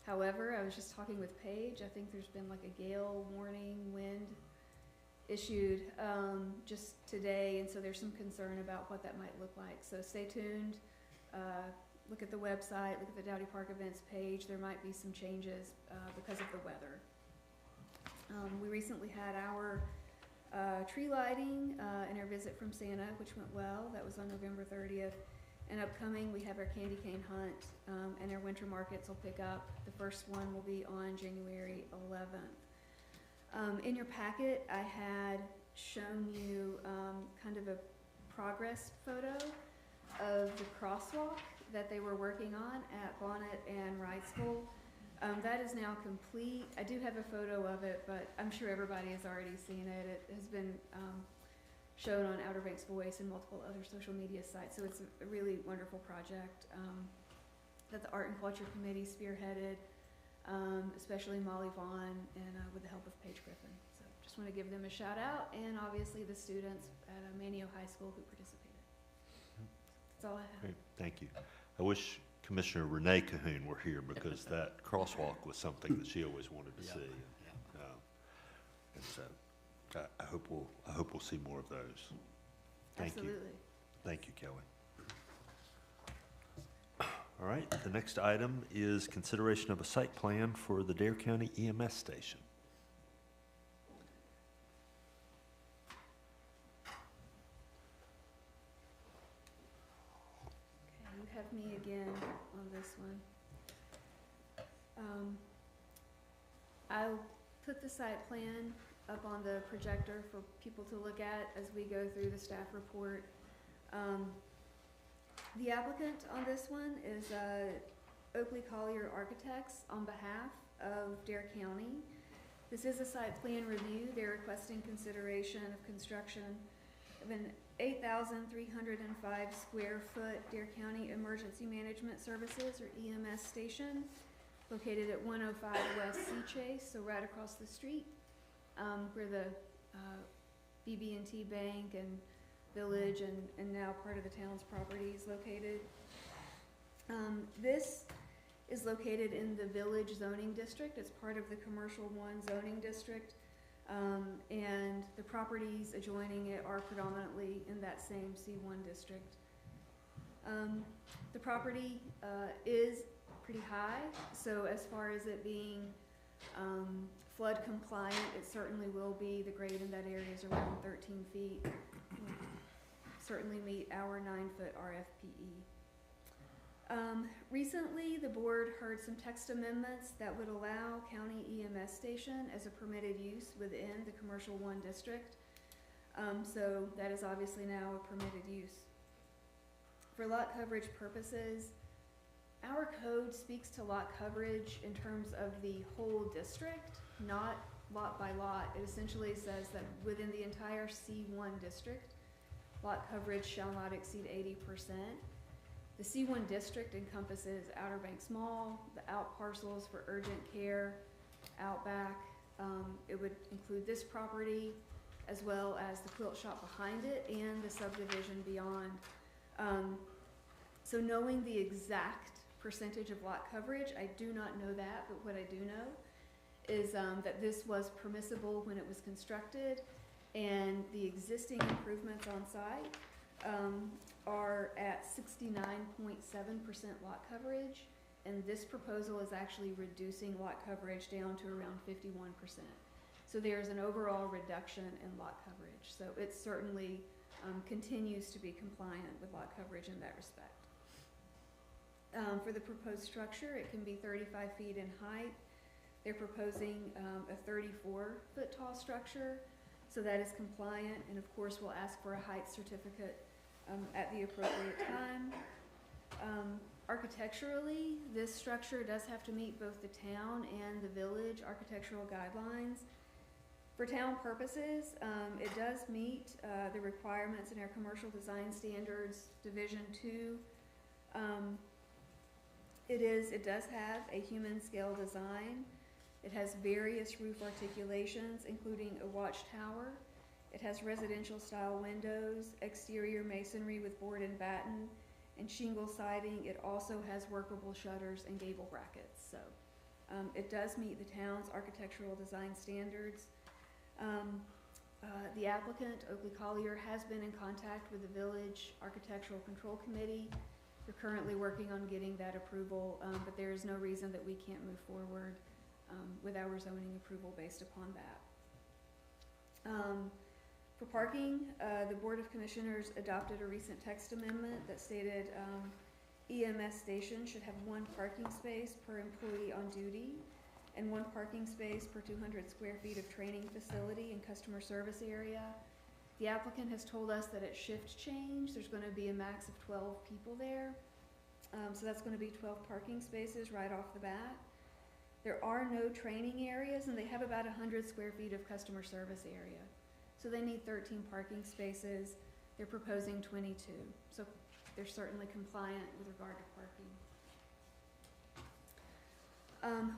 However, I was just talking with Paige, I think there's been like a gale warning, wind issued just today, and so there's some concern about what that might look like. So stay tuned, look at the website, look at the Dowdy Park events page. There might be some changes because of the weather. We recently had our tree lighting and our visit from Santa, which went well. That was on November 30th. And upcoming, we have our candy cane hunt, and our winter markets will pick up. The first one will be on January 11th. In your packet, I had shown you kind of a progress photo of the crosswalk that they were working on at Bonnet and Wrightsville. That is now complete. I do have a photo of it, but I'm sure everybody has already seen it. It has been shown on Outer Banks Voice and multiple other social media sites. So it's a really wonderful project that the Art and Culture Committee spearheaded, especially Molly Vaughn, and with the help of Paige Griffin. So just want to give them a shout out, and obviously the students at Manio High School who participated. That's all I have. Great, thank you. I wish Commissioner Renee Cahoon were here, because that crosswalk was something that she always wanted to see. And so I hope we'll see more of those. Thank you. Absolutely. Thank you, Kelly. All right, the next item is consideration of a site plan for the Dare County EMS station. Okay, you have me again on this one. I'll put the site plan up on the projector for people to look at as we go through the staff report. The applicant on this one is Oakley Collier Architects on behalf of Dare County. This is a site plan review. They're requesting consideration of construction of an 8,305 square foot Dare County Emergency Management Services, or EMS station, located at 105 West Sea Chase, so right across the street where the BB&T Bank and Village and now part of the town's property is located. This is located in the Village zoning district. It's part of the Commercial 1 zoning district, and the properties adjoining it are predominantly in that same C1 district. The property is pretty high, so as far as it being flood compliant, it certainly will be. The grade in that area is around 13 feet. Certainly meet our 9-foot RFPE. Recently, the board heard some text amendments that would allow county EMS station as a permitted use within the Commercial 1 district. So that is obviously now a permitted use. For lot coverage purposes, our code speaks to lot coverage in terms of the whole district, not lot by lot. It essentially says that within the entire C1 district, lot coverage shall not exceed 80%. The C1 district encompasses Outer Banks Mall, the out parcels for urgent care, Outback. It would include this property, as well as the quilt shop behind it and the subdivision beyond. So knowing the exact percentage of lot coverage, I do not know that, but what I do know is that this was permissible when it was constructed, and the existing improvements on site are at 69.7% lot coverage, and this proposal is actually reducing lot coverage down to around 51%. So there's an overall reduction in lot coverage. So it certainly continues to be compliant with lot coverage in that respect. For the proposed structure, it can be 35 feet in height. They're proposing a 34-foot tall structure, so that is compliant, and of course we'll ask for a height certificate at the appropriate time. Architecturally, this structure does have to meet both the town and the village architectural guidelines. For town purposes, it does meet the requirements in our Commercial Design Standards Division 2. It does have a human scale design. It has various roof articulations, including a watchtower. It has residential style windows, exterior masonry with board and batten, and shingle siding. It also has workable shutters and gable brackets. So it does meet the town's architectural design standards. The applicant, Oakley Collier, has been in contact with the Village Architectural Control Committee. We're currently working on getting that approval, but there is no reason that we can't move forward with our zoning approval based upon that. For parking, the Board of Commissioners adopted a recent text amendment that stated EMS stations should have 1 parking space per employee on duty and 1 parking space per 200 square feet of training facility and customer service area. The applicant has told us that at shift change, there's going to be a max of 12 people there. So that's going to be 12 parking spaces right off the bat. There are no training areas, and they have about 100 square feet of customer service area. So they need 13 parking spaces. They're proposing 22. So they're certainly compliant with regard to parking.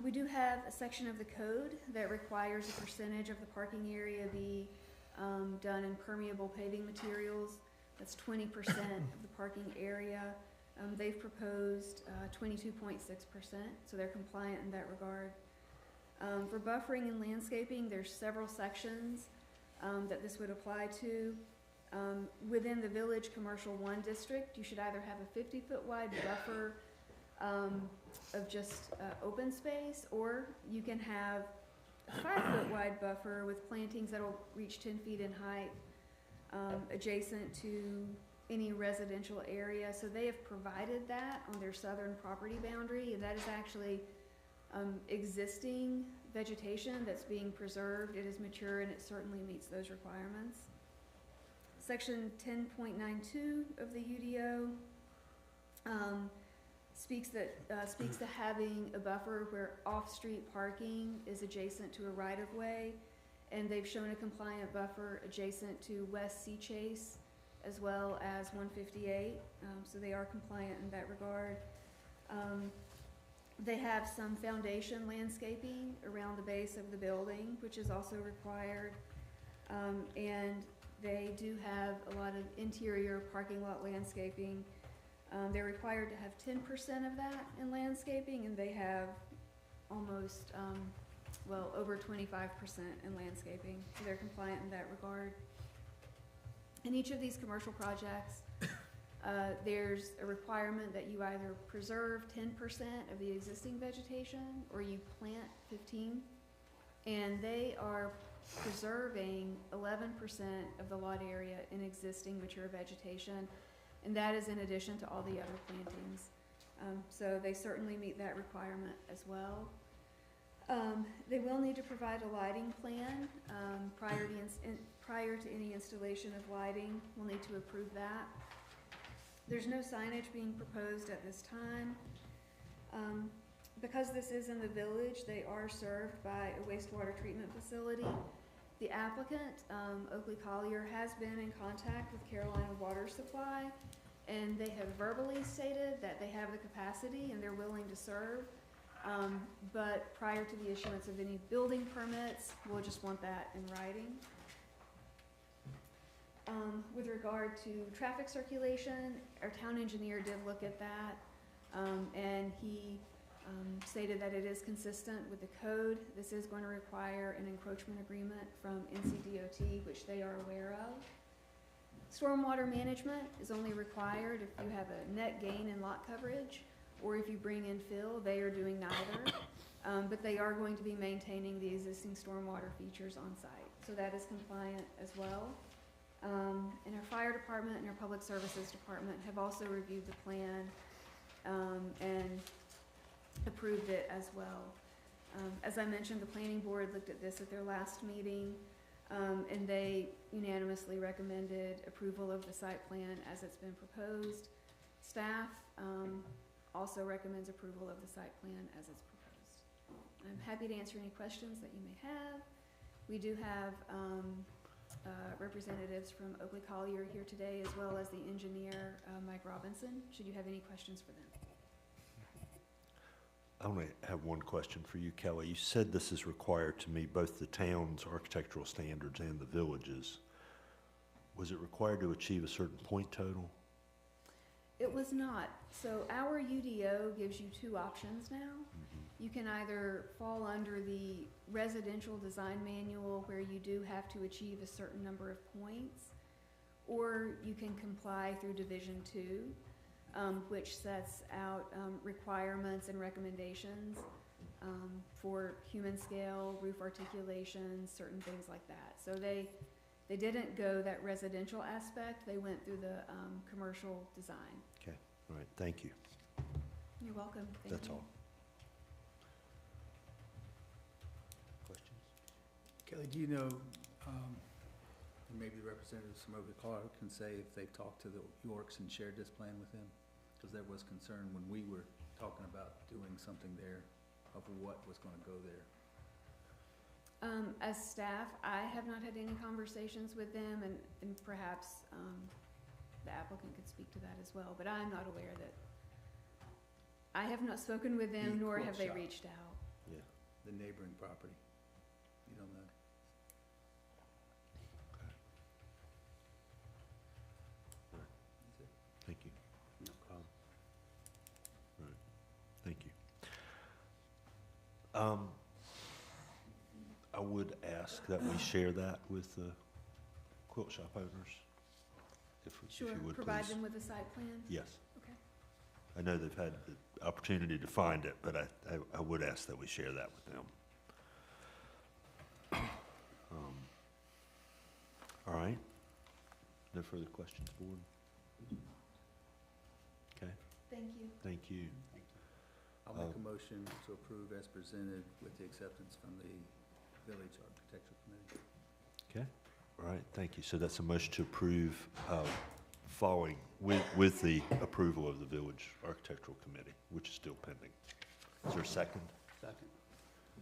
We do have a section of the code that requires a percentage of the parking area be done in permeable paving materials. That's 20% of the parking area. They've proposed 22.6%, so they're compliant in that regard. For buffering and landscaping, there's several sections that this would apply to. Within the Village Commercial 1 district, you should either have a 50-foot wide buffer of just open space, or you can have a 5-foot wide buffer with plantings that'll reach 10 feet in height adjacent to any residential area. So they have provided that on their southern property boundary, and that is actually existing vegetation that's being preserved. It is mature and it certainly meets those requirements. Section 10.92 of the UDO speaks to having a buffer where off-street parking is adjacent to a right-of-way, and they've shown a compliant buffer adjacent to West Sea Chase as well as 158, so they are compliant in that regard. They have some foundation landscaping around the base of the building, which is also required, and they do have a lot of interior parking lot landscaping. They're required to have 10% of that in landscaping, and they have almost, well, over 25% in landscaping, so they're compliant in that regard. In each of these commercial projects, there's a requirement that you either preserve 10% of the existing vegetation or you plant 15, and they are preserving 11% of the lot area in existing mature vegetation, and that is in addition to all the other plantings. So they certainly meet that requirement as well. They will need to provide a lighting plan prior to any installation of lighting. We'll need to approve that. There's no signage being proposed at this time. Because this is in the village, they are served by a wastewater treatment facility. The applicant, Oakley Collier, has been in contact with Carolina Water Supply, and they have verbally stated that they have the capacity and they're willing to serve. But prior to the issuance of any building permits, we'll just want that in writing. With regard to traffic circulation, our town engineer did look at that, and he stated that it is consistent with the code. This is going to require an encroachment agreement from NCDOT, which they are aware of. Stormwater management is only required if you have a net gain in lot coverage, or if you bring in fill. They are doing neither, but they are going to be maintaining the existing stormwater features on site, so that is compliant as well. And our fire department and our public services department have also reviewed the plan and approved it as well. As I mentioned, the planning board looked at this at their last meeting, and they unanimously recommended approval of the site plan as it's been proposed. Staff also recommends approval of the site plan as it's proposed. I'm happy to answer any questions that you may have. We do have representatives from Oakley Collier here today, as well as the engineer, Mike Robinson, should you have any questions for them. I only have one question for you, Kelly. You said this is required to meet both the town's architectural standards and the village's. Was it required to achieve a certain point total? It was not. So our UDO gives you two options now. You can either fall under the residential design manual where you do have to achieve a certain number of points, or you can comply through Division 2, which sets out requirements and recommendations for human scale, roof articulation, certain things like that. So they didn't go that residential aspect, they went through the commercial design. Okay, all right, thank you. You're welcome. Thank That's you. all. Questions? Kelly, do you know, and maybe the representatives from over the call can say if they've talked to the Yorks and shared this plan with them? Because there was concern when we were talking about doing something there of what was gonna go there. As staff, I have not had any conversations with them, and perhaps the applicant could speak to that as well, but I'm not aware that, I have not spoken with them, The nor quilt have they shop. reached out. Yeah. The neighboring property. You don't know? That's it. Thank you. No problem. Thank you. I would ask that we share that with the quilt shop owners, if Sure, you would, provide please. them with a site plan? Yes. Okay. I know they've had the opportunity to find it, but I would ask that we share that with them. All right. No further questions, board? Okay, Thank you. thank you. I'll make a motion to approve as presented with the acceptance from the Village Architectural Committee. Okay, all right, thank you. So that's a motion to approve, following, with the approval of the Village Architectural Committee, which is still pending. Is there a second? Second.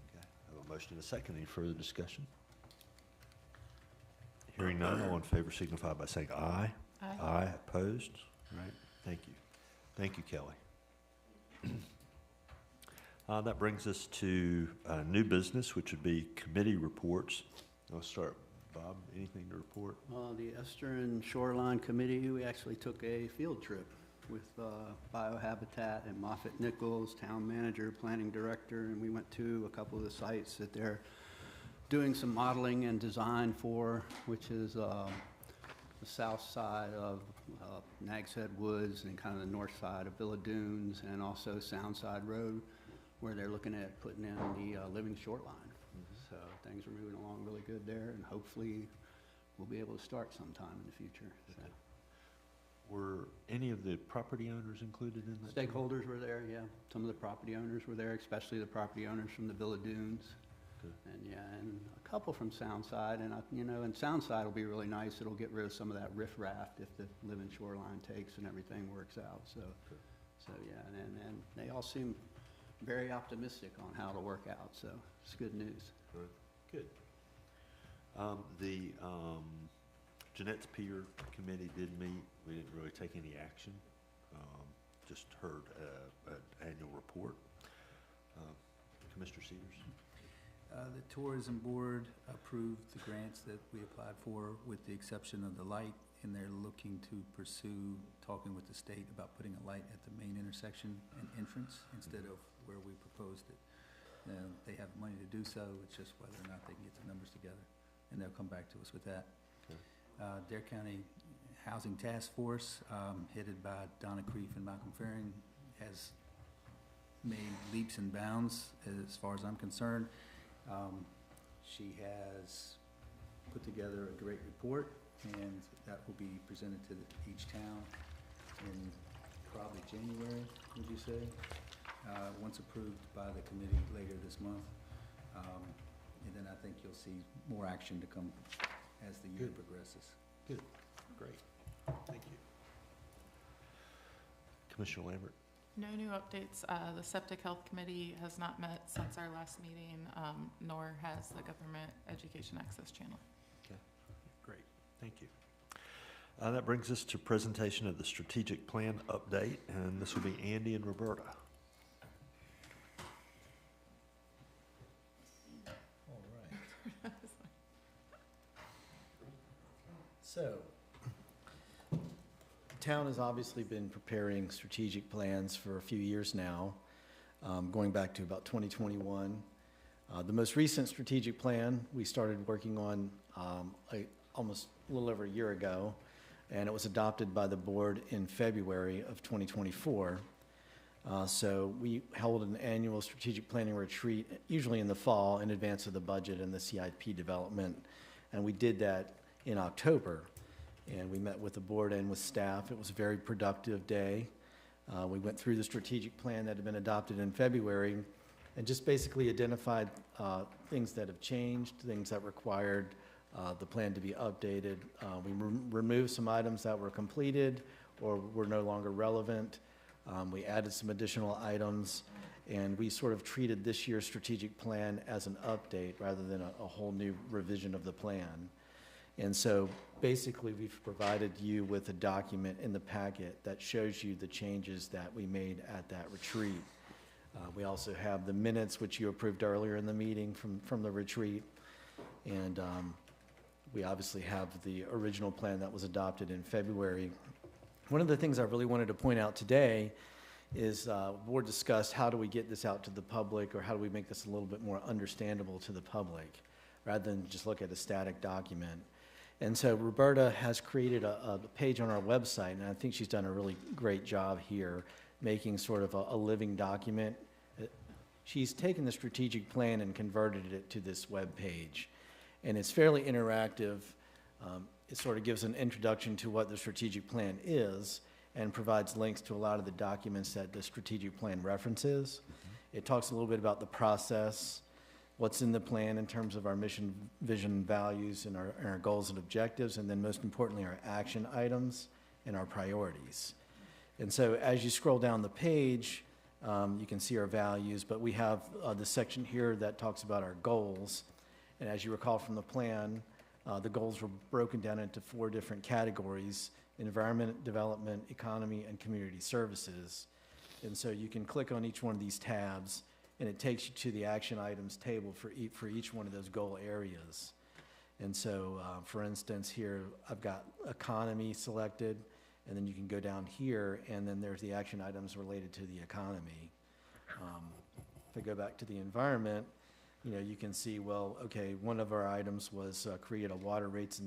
Okay, I have a motion and a second. Any further discussion? Hearing none, all in favor signify by saying aye. Aye. Aye, opposed? All right, thank you. Thank you, Kelly. That brings us to new business, which would be committee reports. I'll start. Bob, anything to report? The Eastern Shoreline Committee, we actually took a field trip with Biohabitat and Moffett Nichols, town manager, planning director, and we went to a couple of the sites that they're doing some modeling and design for, which is the south side of Nags Head Woods and kind of the north side of Villa Dunes, and also Soundside Road, where they're looking at putting in the living shoreline. So things are moving along really good there, and hopefully we'll be able to start sometime in the future. So. Were any of the property owners included in that? Stakeholders were there, yeah. Some of the property owners were there, especially the property owners from the Villa Dunes. Good. And yeah, and a couple from Soundside, and and Soundside will be really nice. It'll get rid of some of that riffraff if the living shoreline takes and everything works out. So, Good. so yeah, and they all seem very optimistic on how it'll work out. So it's good news. Good. The Jeanette's Pier Committee did meet. We didn't really take any action. Just heard an annual report. Commissioner Cedars? The Tourism Board approved the grants that we applied for, with the exception of the light, and they're looking to pursue talking with the state about putting a light at the main intersection and entrance instead of where we proposed it. They have money to do so, it's just whether or not they can get the numbers together, and they'll come back to us with that. Okay. Dare County Housing Task Force, headed by Donna Creef and Malcolm Faring, has made leaps and bounds as far as I'm concerned. She has put together a great report, and that will be presented to each town in probably January, would you say? Once approved by the committee later this month. And then I think you'll see more action to come as the year Good. progresses. Good. Great. Thank you. Commissioner Lambert? No new updates. The Septic Health Committee has not met since our last meeting, nor has the Government Education Access Channel. Okay, great, thank you. That brings us to presentation of the strategic plan update, and this will be Andy and Roberta. So, the town has obviously been preparing strategic plans for a few years now, going back to about 2021. The most recent strategic plan we started working on almost a little over a year ago, and it was adopted by the board in February of 2024. So we held an annual strategic planning retreat, usually in the fall, in advance of the budget and the CIP development. And we did that in October. And we met with the board and with staff. It was a very productive day. We went through the strategic plan that had been adopted in February and just basically identified things that have changed, things that required the plan to be updated. We removed some items that were completed or were no longer relevant. We added some additional items, and we sort of treated this year's strategic plan as an update rather than a whole new revision of the plan. And so basically, we've provided you with a document in the packet that shows you the changes that we made at that retreat. We also have the minutes, which you approved earlier in the meeting from the retreat. And we obviously have the original plan that was adopted in February. One of the things I really wanted to point out today is the board discussed how do we get this out to the public, or how do we make this a little bit more understandable to the public rather than just look at a static document. And so Roberta has created a page on our website, and I think she's done a really great job here making sort of a living document. She's taken the strategic plan and converted it to this web page, and it's fairly interactive. It sort of gives an introduction to what the strategic plan is and provides links to a lot of the documents that the strategic plan references. It talks a little bit about the process, what's in the plan in terms of our mission, vision, values, and our goals and objectives, and then most importantly, our action items and our priorities. And so as you scroll down the page, you can see our values, but we have the section here that talks about our goals. And as you recall from the plan, the goals were broken down into 4 different categories: environment, development, economy, and community services. And so you can click on each one of these tabs, and it takes you to the action items table for each one of those goal areas. And so, for instance, here I've got economy selected, and then you can go down here, and then there's the action items related to the economy. If I go back to the environment, you can see, well, okay, one of our items was create a water rates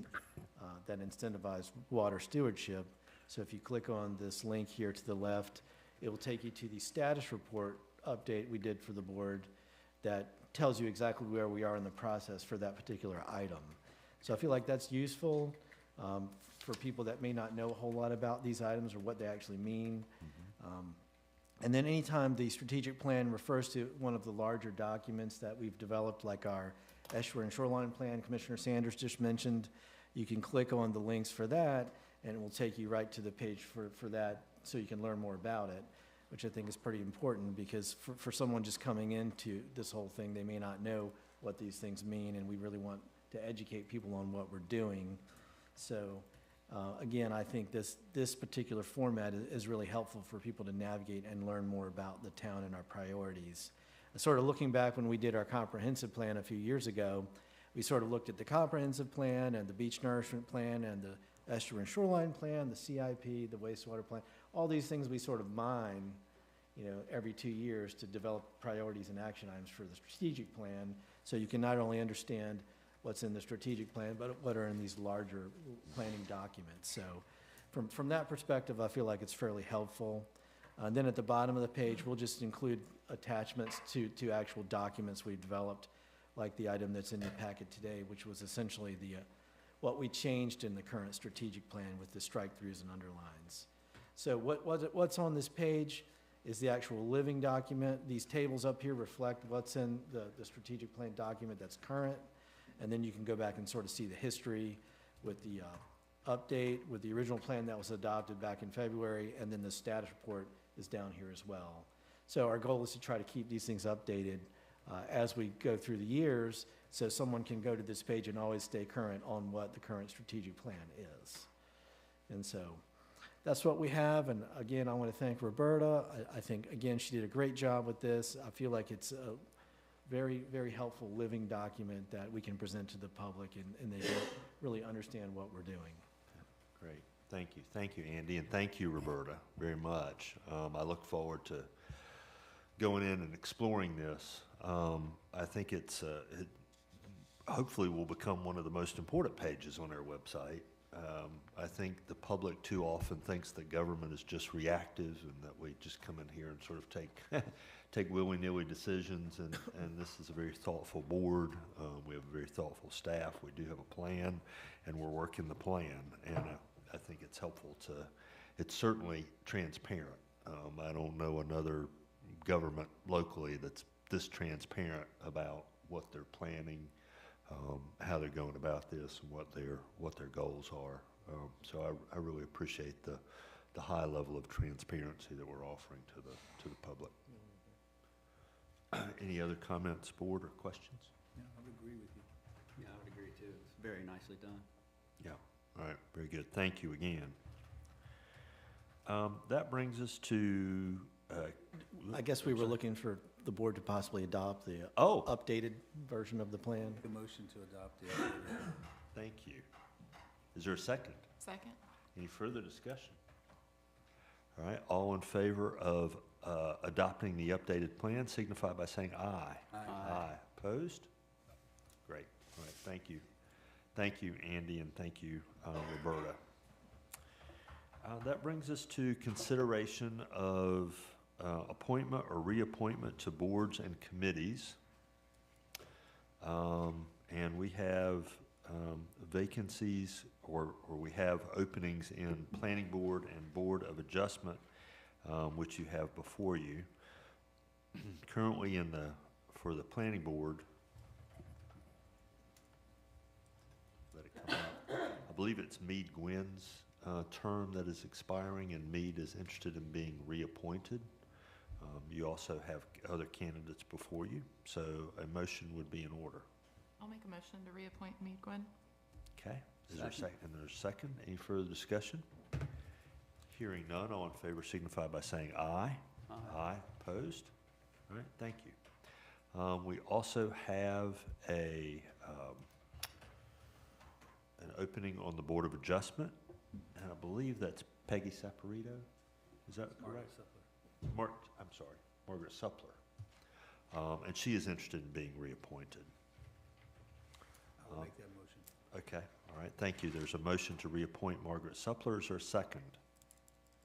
that incentivize water stewardship. So if you click on this link here to the left, it will take you to the status report update we did for the board that tells you exactly where we are in the process for that particular item. So I feel like that's useful for people that may not know a whole lot about these items or what they actually mean. And then anytime the strategic plan refers to one of the larger documents that we've developed, like our estuary and shoreline plan Commissioner Sanders just mentioned, you can click on the links for that, and it will take you right to the page for that so you can learn more about it, which I think is pretty important, because for someone just coming into this whole thing, they may not know what these things mean, and we really want to educate people on what we're doing. So again, I think this particular format is really helpful for people to navigate and learn more about the town and our priorities. Sort of looking back when we did our comprehensive plan a few years ago, we sort of looked at the comprehensive plan and the beach nourishment plan and the estuary and shoreline plan, the CIP, the wastewater plan. All these things we sort of mine, every 2 years to develop priorities and action items for the strategic plan, so you can not only understand what's in the strategic plan, but what are in these larger planning documents. So from that perspective, I feel like it's fairly helpful. And then at the bottom of the page, we'll just include attachments to actual documents we've developed, like the item that's in your packet today, which was essentially what we changed in the current strategic plan with the strike-throughs and underlines. So what's on this page is the actual living document. These tables up here reflect what's in the strategic plan document that's current. And then you can go back and sort of see the history with the update, with the original plan that was adopted back in February, and then the status report is down here as well. So our goal is to try to keep these things updated as we go through the years, so someone can go to this page and always stay current on what the current strategic plan is. And so that's what we have. And again, I want to thank Roberta. I think, again, she did a great job with this. I feel like it's a very, very helpful living document that we can present to the public, and they can really understand what we're doing. Great. Thank you, Andy, and thank you, Roberta, very much. I look forward to going in and exploring this. I think it hopefully will become one of the most important pages on our website. I think the public too often thinks that government is just reactive and that we just come in here and sort of take willy-nilly decisions, and this is a very thoughtful board. We have a very thoughtful staff. We do have a plan, and we're working the plan, and I think it's helpful it's certainly transparent. I don't know another government locally that's this transparent about what they're planning, how they're going about this, and what their goals are. So I really appreciate the high level of transparency that we're offering to the public. Any other comments, board, or questions? Yeah, I would agree with you. Yeah, I would agree too. It's very nicely done. Yeah. All right. Very good. Thank you again. That brings us to. I guess we were looking for the board to possibly adopt the Oh. updated version of the plan. Make a motion to adopt the updated. Thank you. Is there a second? Second? Any further discussion? All right. All in favor of adopting the updated plan signify by saying aye. Aye. Opposed? Great. All right. Thank you. Thank you, Andy, and thank you, Roberta. That brings us to consideration of appointment or reappointment to boards and committees. And we have vacancies, or we have openings in Planning Board and Board of Adjustment, which you have before you. Currently for the Planning Board, let it come out. I believe it's Meade Gwynn's term that is expiring, and Meade is interested in being reappointed. You also have other candidates before you, so a motion would be in order. I'll make a motion to reappoint Meade Gwynn. Okay, is there a second? And there's a second. Any further discussion? Hearing none, all in favor signify by saying aye. Aye. Opposed? All right, thank you. We also have an opening on the Board of Adjustment, and I believe that's Peggy Saporito. Is that correct? Margaret Suppler. And she is interested in being reappointed. I will make that motion. Okay, all right, thank you. There's a motion to reappoint Margaret Suppler. Is there a second?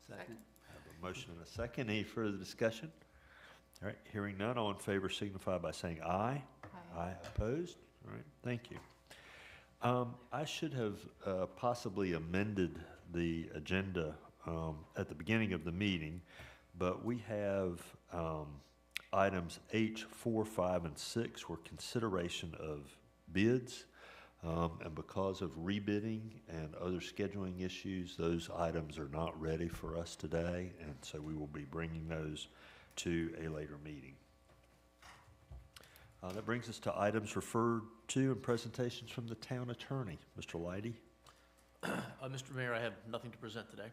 Second. I have a motion and a second. Any further discussion? All right, hearing none, all in favor signify by saying aye. Aye. Opposed? All right, thank you. I should have possibly amended the agenda at the beginning of the meeting, but we have items H, 4, 5, and 6 were consideration of bids. And because of rebidding and other scheduling issues, those items are not ready for us today, and so we will be bringing those to a later meeting. That brings us to items referred to and presentations from the town attorney. Mr. Leidy? Mr. Mayor, I have nothing to present today.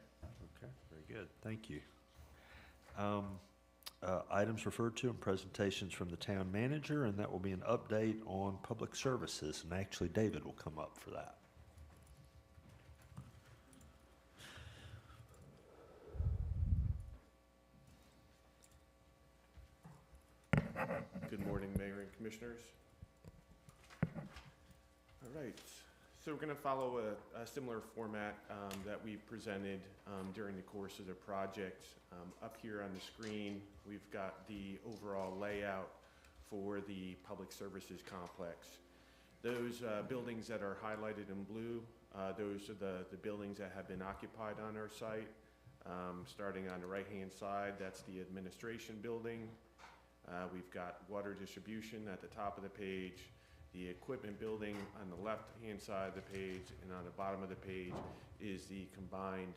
Okay, very good. Thank you. Items referred to and presentations from the town manager, and that will be an update on public services, and actually David will come up for that. Good morning, Mayor and Commissioners. All right, so we're going to follow a similar format that we presented during the course of the project. Up here on the screen, we've got the overall layout for the public services complex. Those buildings that are highlighted in blue, those are the buildings that have been occupied on our site. Starting on the right-hand side, that's the administration building. We've got water distribution at the top of the page, the equipment building on the left-hand side of the page, and on the bottom of the page is the combined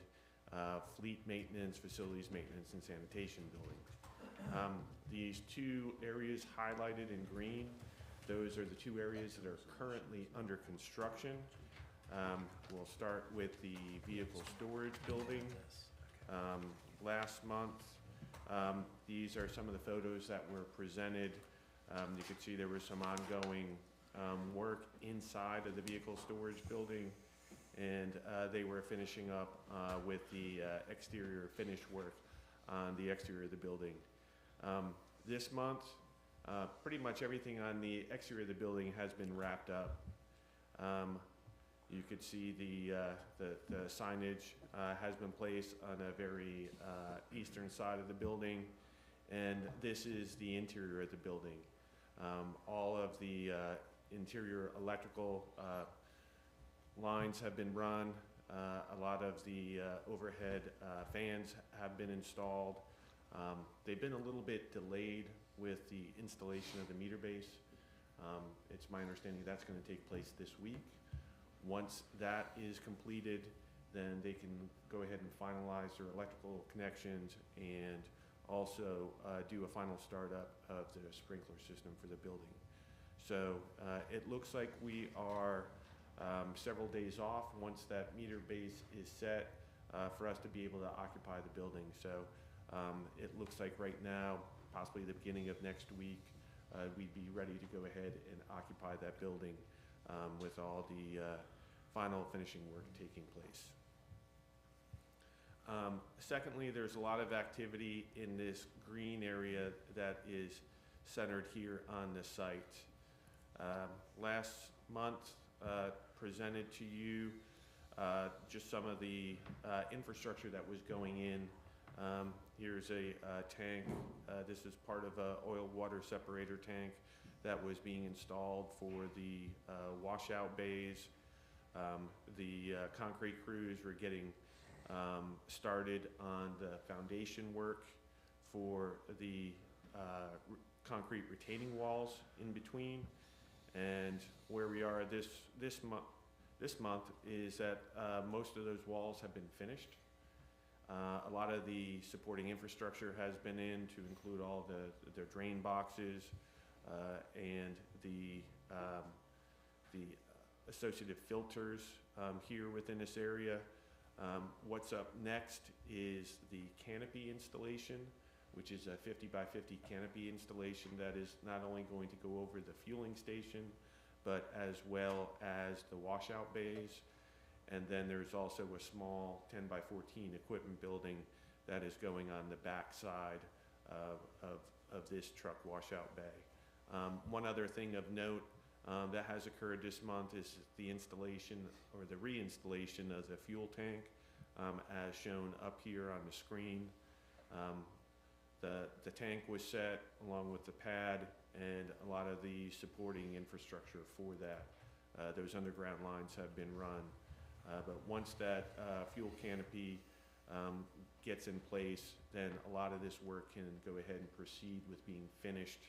fleet maintenance, facilities maintenance, and sanitation building. These two areas highlighted in green, those are the two areas that are currently under construction. We'll start with the vehicle storage building. Last month, these are some of the photos that were presented. You could see there was some ongoing work inside of the vehicle storage building, and they were finishing up with the exterior finish work on the exterior of the building. This month, pretty much everything on the exterior of the building has been wrapped up. You could see the signage has been placed on a very eastern side of the building, and this is the interior of the building. All of the interior electrical lines have been run. A lot of the overhead fans have been installed. They've been a little bit delayed with the installation of the meter base. It's my understanding that's going to take place this week. Once that is completed, then they can go ahead and finalize their electrical connections and also do a final startup of the sprinkler system for the building. So it looks like we are several days off once that meter base is set for us to be able to occupy the building. So it looks like right now, possibly the beginning of next week, we'd be ready to go ahead and occupy that building with all the final finishing work taking place. Secondly, there's a lot of activity in this green area that is centered here on the site. Last month, presented to you just some of the infrastructure that was going in. Here's a tank. This is part of an oil water separator tank that was being installed for the washout bays. The concrete crews were getting started on the foundation work for the concrete retaining walls in between. And where we are this month is that most of those walls have been finished. A lot of the supporting infrastructure has been in to include all the drain boxes and the associated filters here within this area. What's up next is the canopy installation, which is a 50 by 50 canopy installation that is not only going to go over the fueling station, but as well as the washout bays. And then there's also a small 10 by 14 equipment building that is going on the back side of this truck washout bay. One other thing of note that has occurred this month is the installation or the reinstallation of the fuel tank as shown up here on the screen. The tank was set along with the pad and a lot of the supporting infrastructure for that. Those underground lines have been run. But once that fuel canopy gets in place, then a lot of this work can go ahead and proceed with being finished.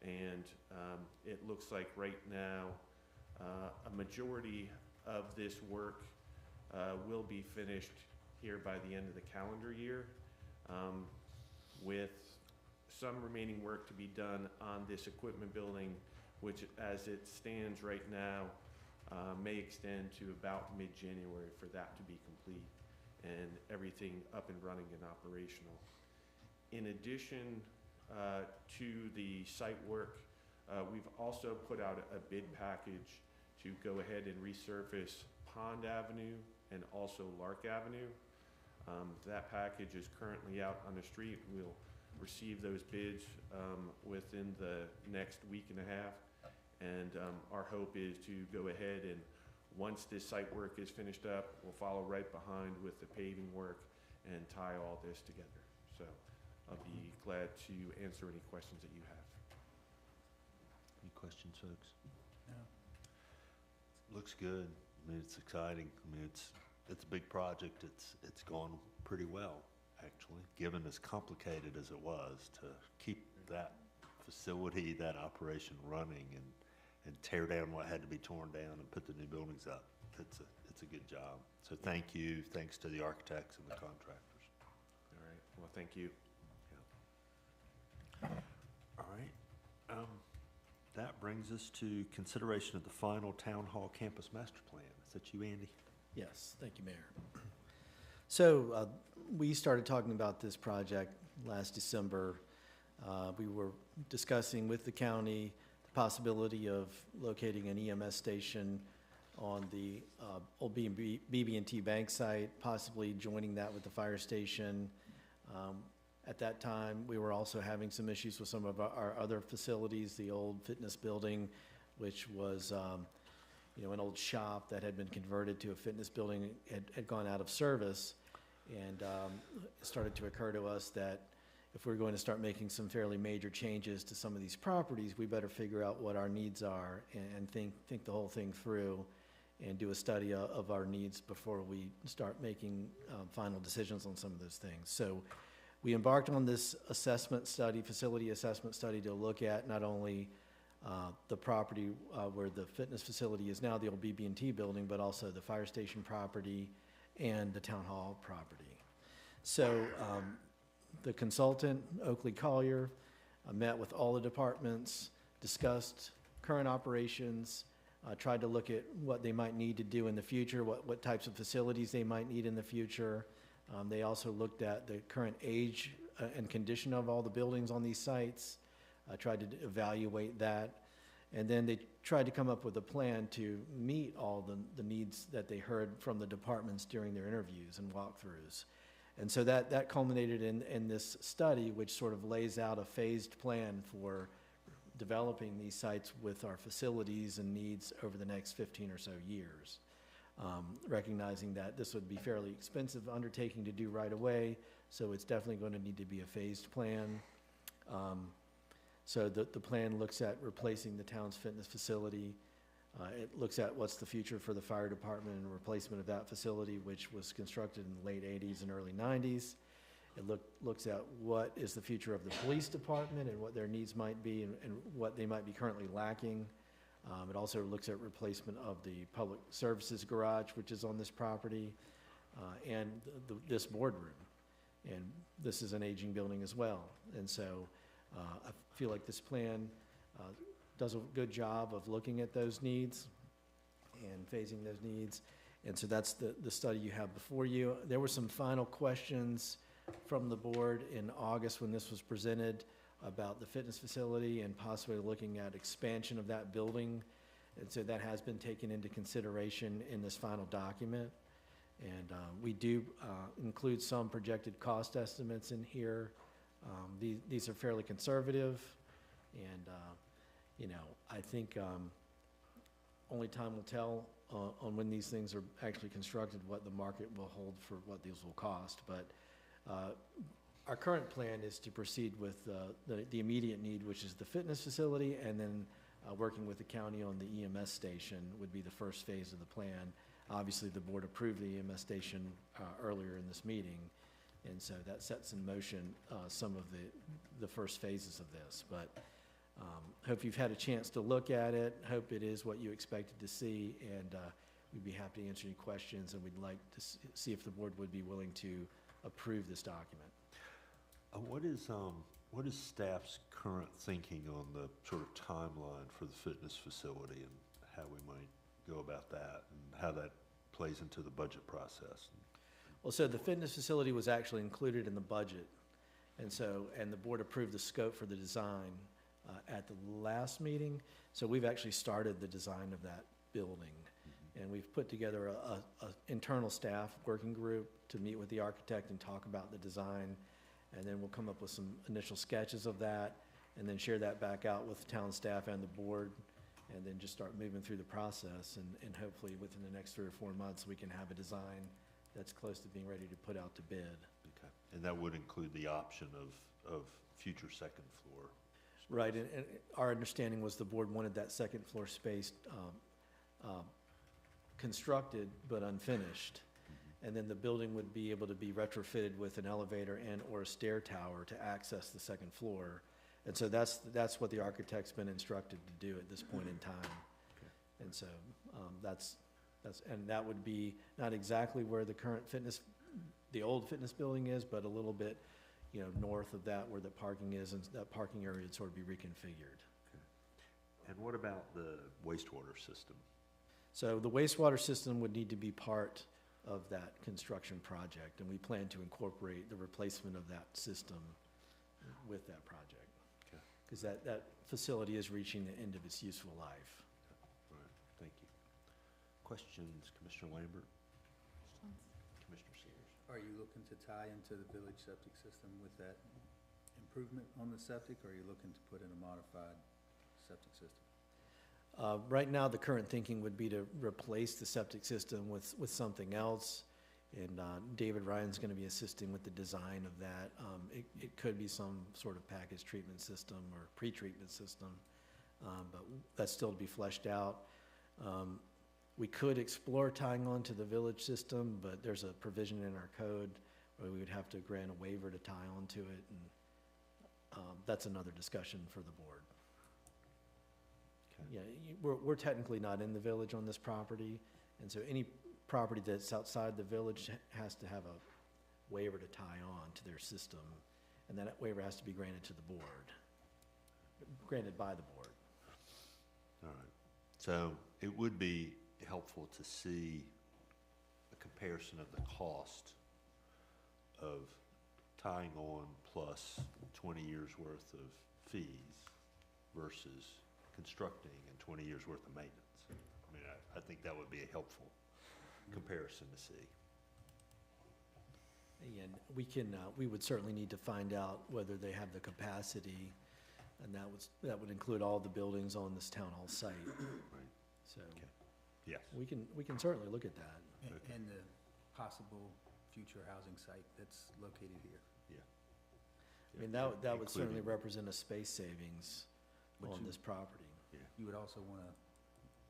And it looks like right now a majority of this work will be finished here by the end of the calendar year, with some remaining work to be done on this equipment building, which as it stands right now may extend to about mid-January for that to be complete and everything up and running and operational. In addition to the site work, we've also put out a bid package to go ahead and resurface Pond Avenue and also Lark Avenue. That package is currently out on the street. We'll receive those bids within the next week and a half. And our hope is to go ahead and once this site work is finished up, we'll follow right behind with the paving work and tie all this together. So I'll be glad to answer any questions that you have. Any questions, folks? No. Looks good. I mean, it's exciting. I mean, it's a big project. It's gone pretty well, actually, given as complicated as it was to keep that facility, that operation running and tear down what had to be torn down and put the new buildings up. It's a good job. So thank you. Thanks to the architects and the contractors. All right. Well, thank you. Yeah. All right. That brings us to consideration of the final town hall campus master plan. Is that you, Andy? Yes, thank you, Mayor. So we started talking about this project last December. We were discussing with the county the possibility of locating an EMS station on the old BB&T Bank site, possibly joining that with the fire station. At that time, we were also having some issues with some of our other facilities, the old fitness building, which was an old shop that had been converted to a fitness building, had gone out of service. And it started to occur to us that if we're going to start making some fairly major changes to some of these properties, we better figure out what our needs are and think the whole thing through and do a study of our needs before we start making final decisions on some of those things. So we embarked on this assessment study, facility assessment study, to look at not only the property where the fitness facility is now, the old BB&T building, but also the fire station property and the town hall property. So the consultant, Oakley Collier, met with all the departments, discussed current operations, tried to look at what they might need to do in the future, what types of facilities they might need in the future. They also looked at the current age and condition of all the buildings on these sites, tried to evaluate that, and then they tried to come up with a plan to meet all the needs that they heard from the departments during their interviews and walkthroughs. And so that culminated in this study, which sort of lays out a phased plan for developing these sites with our facilities and needs over the next 15 or so years. Recognizing that this would be fairly expensive undertaking to do right away, so it's definitely going to need to be a phased plan. So the plan looks at replacing the town's fitness facility. It looks at what's the future for the fire department and replacement of that facility, which was constructed in the late 80s and early 90s. It looks at what is the future of the police department and what their needs might be and what they might be currently lacking. It also looks at replacement of the public services garage, which is on this property, and this boardroom. And this is an aging building as well. And so I feel like this plan does a good job of looking at those needs and phasing those needs. And so that's the study you have before you. There were some final questions from the board in August when this was presented about the fitness facility and possibly looking at expansion of that building. And so that has been taken into consideration in this final document. And we do include some projected cost estimates in here. These are fairly conservative, and I think only time will tell on when these things are actually constructed, what the market will hold for what these will cost. But our current plan is to proceed with the immediate need, which is the fitness facility, and then working with the county on the EMS station would be the first phase of the plan. Obviously, the board approved the EMS station earlier in this meeting, and so that sets in motion some of the first phases of this. But hope you've had a chance to look at it, hope it is what you expected to see, and we'd be happy to answer any questions, and we'd like to see if the board would be willing to approve this document. What is staff's current thinking on the sort of timeline for the fitness facility and how we might go about that and how that plays into the budget process? Well, so the fitness facility was actually included in the budget, and the board approved the scope for the design at the last meeting. So we've actually started the design of that building, and we've put together a internal staff working group to meet with the architect and talk about the design, and then we'll come up with some initial sketches of that, and then share that back out with the town staff and the board, and then just start moving through the process, and hopefully within the next 3 or 4 months we can have a design that's close to being ready to put out to bid. Okay. And that would include the option of future second floor. Right, and our understanding was the board wanted that second floor space constructed but unfinished. And then the building would be able to be retrofitted with an elevator and or a stair tower to access the second floor. And so that's what the architect's been instructed to do at this point in time. Okay. And so and that would be not exactly where the old fitness building is, but a little bit, north of that where the parking is, and that parking area would sort of be reconfigured. Okay. And what about the wastewater system? So the wastewater system would need to be part of that construction project, and we plan to incorporate the replacement of that system with that project. Okay. Because that facility is reaching the end of its useful life. All right, thank you. Questions, Commissioner Lambert? Commissioner Sears? Are you looking to tie into the village septic system with that improvement on the septic, or are you looking to put in a modified septic system? Right now, the current thinking would be to replace the septic system with something else. And David Ryan's going to be assisting with the design of that. It could be some sort of package treatment system or pre-treatment system, but that's still to be fleshed out. We could explore tying on to the village system, but there's a provision in our code where we would have to grant a waiver to tie onto it, and that's another discussion for the board. Okay. Yeah, we're technically not in the village on this property, and so any property that's outside the village has to have a waiver to tie on to their system, and that waiver has to be granted to the board, granted by the board. All right. So it would be helpful to see a comparison of the cost of tying on plus 20 years worth of fees versus constructing and 20 years worth of maintenance. I mean, I think that would be a helpful comparison to see. And we would certainly need to find out whether they have the capacity, and that would include all the buildings on this town hall site. Right. So Okay. Yes. we can certainly look at that. Okay. And the possible future housing site that's located here. I mean, that would certainly Including- represent a space savings But on you- this property. You would also want to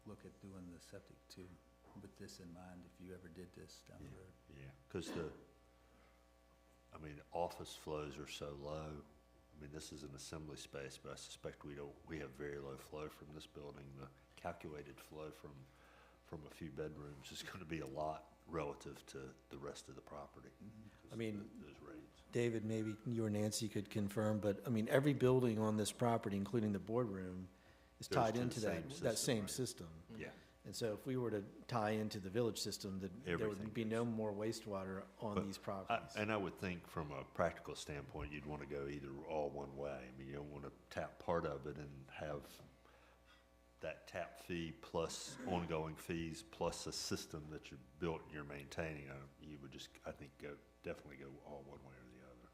look at doing the septic too, with this in mind, if you ever did this down the road. Yeah, because I mean, office flows are so low. I mean, this is an assembly space, but I suspect we have very low flow from this building. The calculated flow from a few bedrooms is going to be a lot relative to the rest of the property. I mean, Those rates. David, maybe you or Nancy could confirm, but I mean, every building on this property, including the boardroom, is Goes tied to the into same that system, same right? system. Yeah, And so if we were to tie into the village system, there Everything would be goes. no more wastewater on But these properties. and I would think from a practical standpoint, you'd want to go either all one way. I mean, you don't want to tap part of it and have that tap fee plus ongoing fees plus a system that you built and you're maintaining. You would just, I think, definitely go all one way or the other.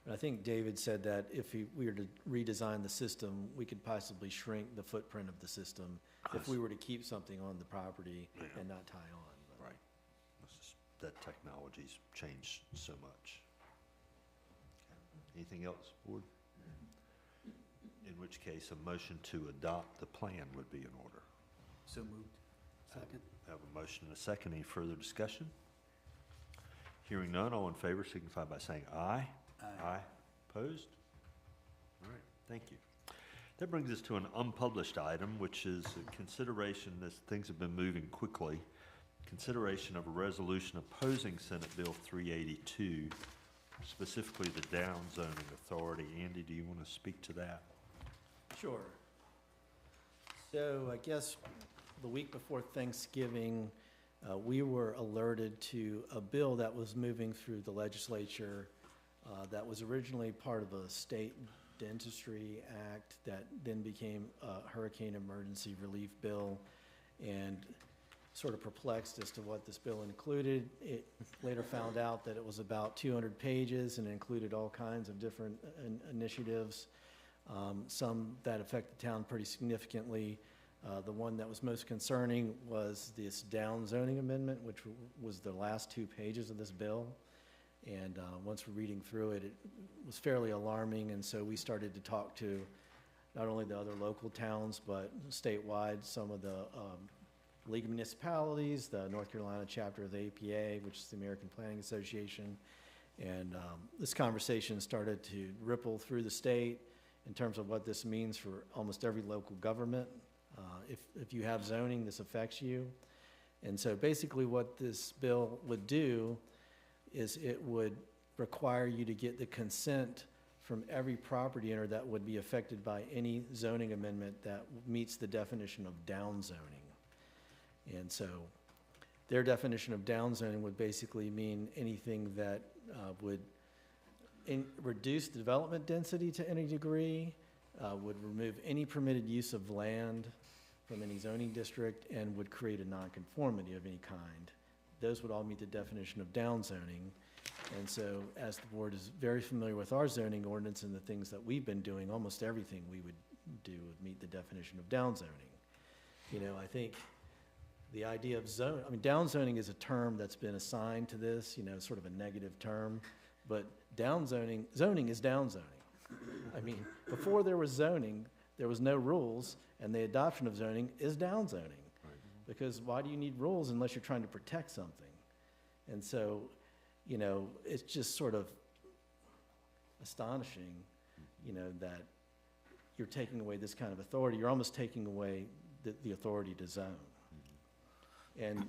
And I think David said that if we were to redesign the system, we could possibly shrink the footprint of the system if we were to keep something on the property Yeah. and not tie on. But- Right. It's just that technology's changed so much. Okay. Anything else, board? In which case, a motion to adopt the plan would be in order. So moved. Second? I have a motion and a second. Any further discussion? Hearing none, all in favor signify by saying aye. Aye. Opposed? All right, thank you. That brings us to an unpublished item, which is a consideration, as things have been moving quickly, consideration of a resolution opposing Senate Bill 382, specifically the down zoning authority. Andy, do you want to speak to that? Sure. So I guess the week before Thanksgiving, we were alerted to a bill that was moving through the legislature that was originally part of a state dentistry act that then became a hurricane emergency relief bill, and sort of perplexed as to what this bill included. It later found out that it was about 200 pages and included all kinds of different initiatives, some that affect the town pretty significantly. The one that was most concerning was this down zoning amendment, which was the last 2 pages of this bill. And once we're reading through it, it was fairly alarming, and so we started to talk to not only the other local towns, but statewide, some of the League of Municipalities, the North Carolina chapter of the APA, which is the American Planning Association. And this conversation started to ripple through the state in terms of what this means for almost every local government. If you have zoning, this affects you. And so basically what this bill would do is it would require you to get the consent from every property owner that would be affected by any zoning amendment that meets the definition of down zoning. And so their definition of down zoning would basically mean anything that would reduce the development density to any degree, would remove any permitted use of land, from any zoning district and would create a nonconformity of any kind. Those would all meet the definition of downzoning. And so, as the board is very familiar with our zoning ordinance and the things that we've been doing, almost everything we would do would meet the definition of downzoning. You know, I think the idea of downzoning is a term that's been assigned to this, you know, sort of a negative term, but zoning is downzoning. I mean, before there was zoning, there was no rules, and the adoption of zoning is downzoning. Because why do you need rules unless you're trying to protect something? And so, you know, it's just sort of astonishing, you know, that you're taking away this kind of authority. You're almost taking away the authority to zone. And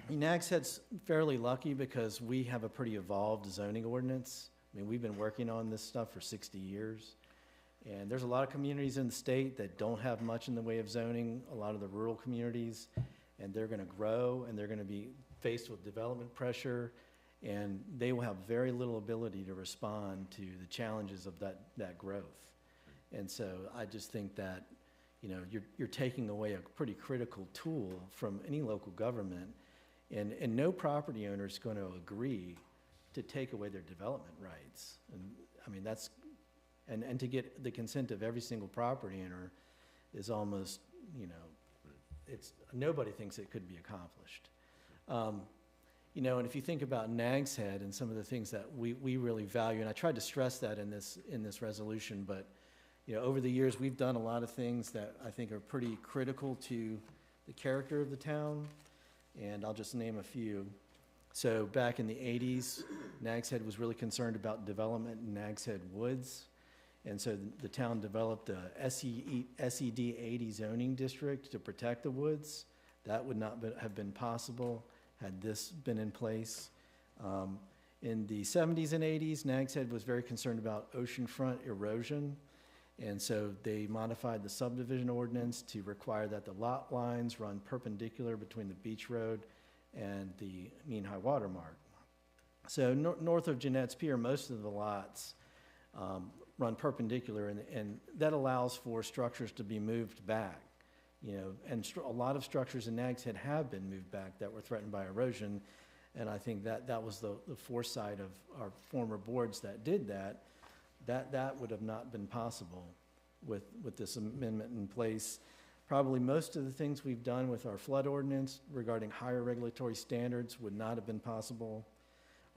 Nags Head's fairly lucky because we have a pretty evolved zoning ordinance. I mean, we've been working on this stuff for 60 years. And there's a lot of communities in the state that don't have much in the way of zoning, a lot of the rural communities, and they're gonna grow and they're gonna be faced with development pressure, and they will have very little ability to respond to the challenges of that growth. And so I just think that, you know, you're taking away a pretty critical tool from any local government, and no property owner is gonna agree to take away their development rights. And I mean, that's, and to get the consent of every single property owner is almost, you know, nobody thinks it could be accomplished. You know, and if you think about Nags Head and some of the things that we really value, and I tried to stress that in this resolution, but, you know, over the years, we've done a lot of things that I think are pretty critical to the character of the town, and I'll just name a few. So back in the 80s, Nags Head was really concerned about development in Nags Head Woods. And so the town developed a SED 80 zoning district to protect the woods. That would not have been possible had this been in place. In the 70s and 80s, Nags Head was very concerned about oceanfront erosion. And so they modified the subdivision ordinance to require that the lot lines run perpendicular between the beach road and the mean high water mark. So north of Jeanette's Pier, most of the lots run perpendicular, and that allows for structures to be moved back, you know, and a lot of structures in Nags Head have been moved back that were threatened by erosion, and I think that was the foresight of our former boards that did that would have not been possible with this amendment in place. Probably most of the things we've done with our flood ordinance regarding higher regulatory standards would not have been possible.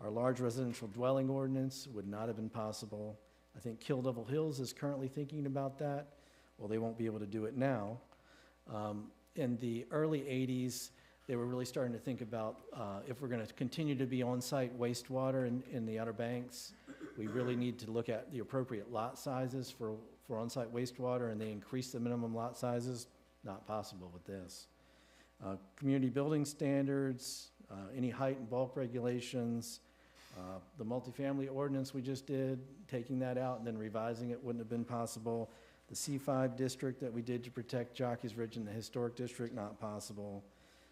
Our large residential dwelling ordinance would not have been possible. I think Kill Devil Hills is currently thinking about that. Well, they won't be able to do it now. In the early 80s, they were really starting to think about if we're going to continue to be on-site wastewater in the Outer Banks, we really need to look at the appropriate lot sizes for on-site wastewater, and they increased the minimum lot sizes. Not possible with this. Community building standards, any height and bulk regulations, the multifamily ordinance we just did, taking that out and then revising it wouldn't have been possible. The C5 district that we did to protect Jockey's Ridge in the historic district, not possible.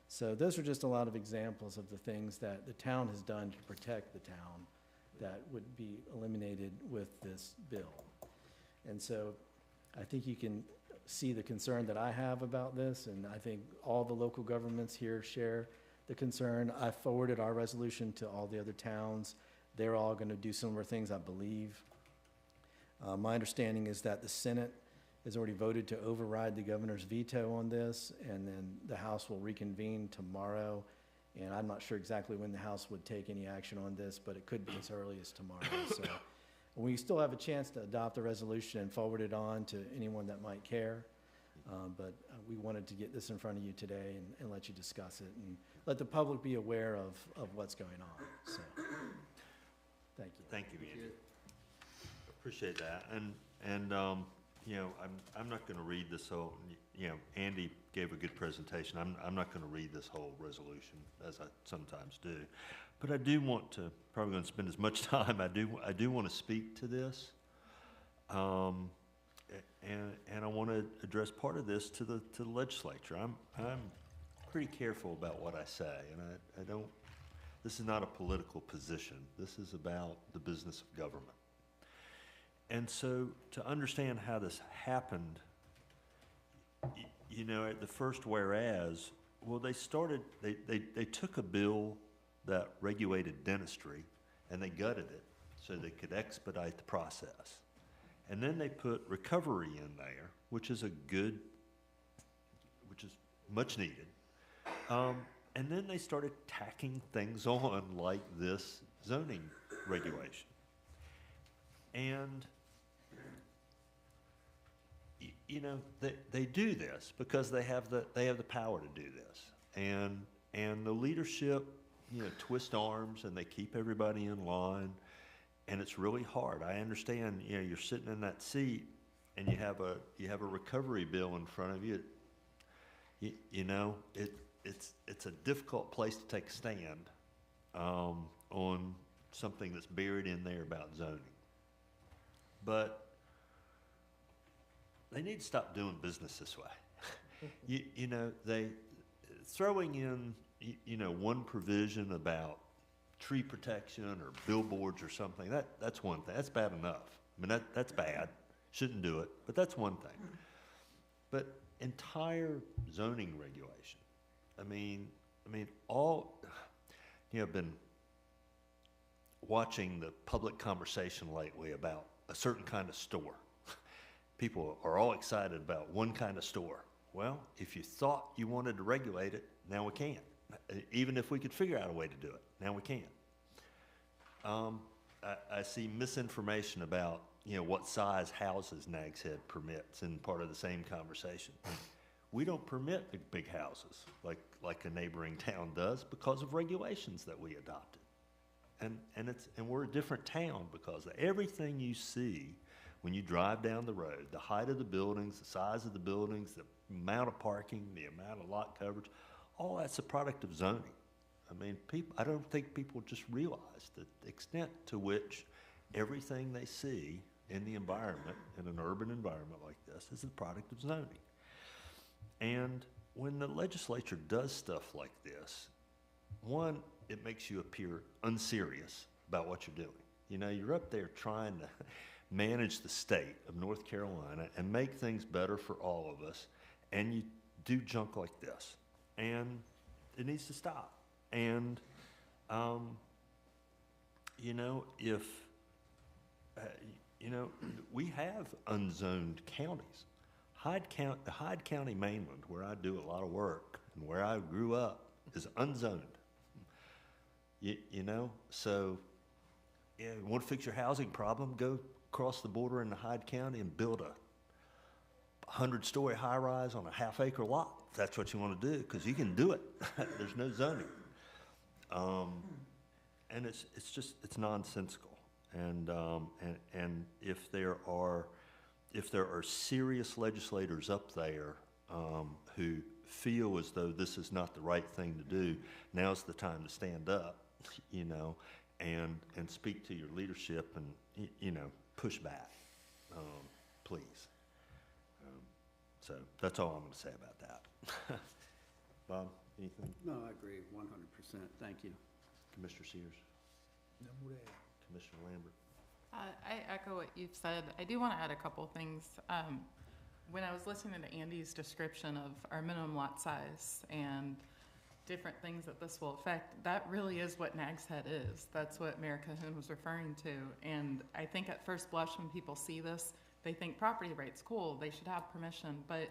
So those are just a lot of examples of the things that the town has done to protect the town that would be eliminated with this bill. And so I think you can see the concern that I have about this, and I think all the local governments here share the concern. I forwarded our resolution to all the other towns. They're all going to do similar things, I believe. My understanding is that the Senate has already voted to override the governor's veto on this, and then the House will reconvene tomorrow. And I'm not sure exactly when the House would take any action on this, but it could be as early as tomorrow. So we still have a chance to adopt the resolution and forward it on to anyone that might care. But we wanted to get this in front of you today and let you discuss it and let the public be aware of what's going on. So, thank you. Thank you, Andy. Appreciate that. And you know, I'm not going to read this whole, you know, Andy gave a good presentation. I'm not going to read this whole resolution as I sometimes do. But I do want to, probably going to spend as much time, I do want to speak to this. And I want to address part of this to the legislature. I'm pretty careful about what I say, and I don't, this is not a political position. This is about the business of government. And so to understand how this happened, you know, at the first whereas, well, they took a bill that regulated dentistry and they gutted it so they could expedite the process. And then they put recovery in there, which is much needed. And then they started tacking things on like this zoning regulation. And, you know, they do this because they have the power to do this. And the leadership, you know, twist arms and they keep everybody in line. And it's really hard. I understand, you know, you're sitting in that seat and you have a recovery bill in front of you. You know, it's a difficult place to take a stand on something that's buried in there about zoning. But they need to stop doing business this way. You know, they throwing in, you know, one provision about tree protection or billboards or something, that's one thing. That's bad enough. I mean, that's bad. Shouldn't do it, but that's one thing. But entire zoning regulation, I mean, all, you know, I've been watching the public conversation lately about a certain kind of store. People are all excited about one kind of store. Well, if you thought you wanted to regulate it, now we can. Even if we could figure out a way to do it, now we can. I see misinformation about, you know, what size houses Nags Head permits in part of the same conversation. We don't permit big houses like a neighboring town does because of regulations that we adopted. And we're a different town because of everything you see when you drive down the road, the height of the buildings, the size of the buildings, the amount of parking, the amount of lot coverage, all that's a product of zoning. I mean, I don't think people just realize the extent to which everything they see in the environment, in an urban environment like this, is a product of zoning. And when the legislature does stuff like this, one, it makes you appear unserious about what you're doing. You know, you're up there trying to manage the state of North Carolina and make things better for all of us, and you do junk like this. And it needs to stop. And, you know, you know, we have unzoned counties. The Hyde County mainland, where I do a lot of work and where I grew up, is unzoned. You know, so yeah, you want to fix your housing problem, go across the border into Hyde County and build a 100-story high-rise on a half-acre lot, if that's what you want to do, because you can do it. There's no zoning. And it's nonsensical. And if there are serious legislators up there who feel as though this is not the right thing to do, now's the time to stand up, you know, and speak to your leadership and, you know, push back, please. So that's all I'm going to say about that. Bob, anything? No, I agree 100%. Thank you. Commissioner Sears? No more to add. Commissioner Lambert? I echo what you've said. I do want to add a couple things. When I was listening to Andy's description of our minimum lot size and different things that this will affect, that really is what Nags Head is. That's what Mayor Cahoon was referring to. And I think at first blush when people see this, they think property rights, cool, they should have permission, but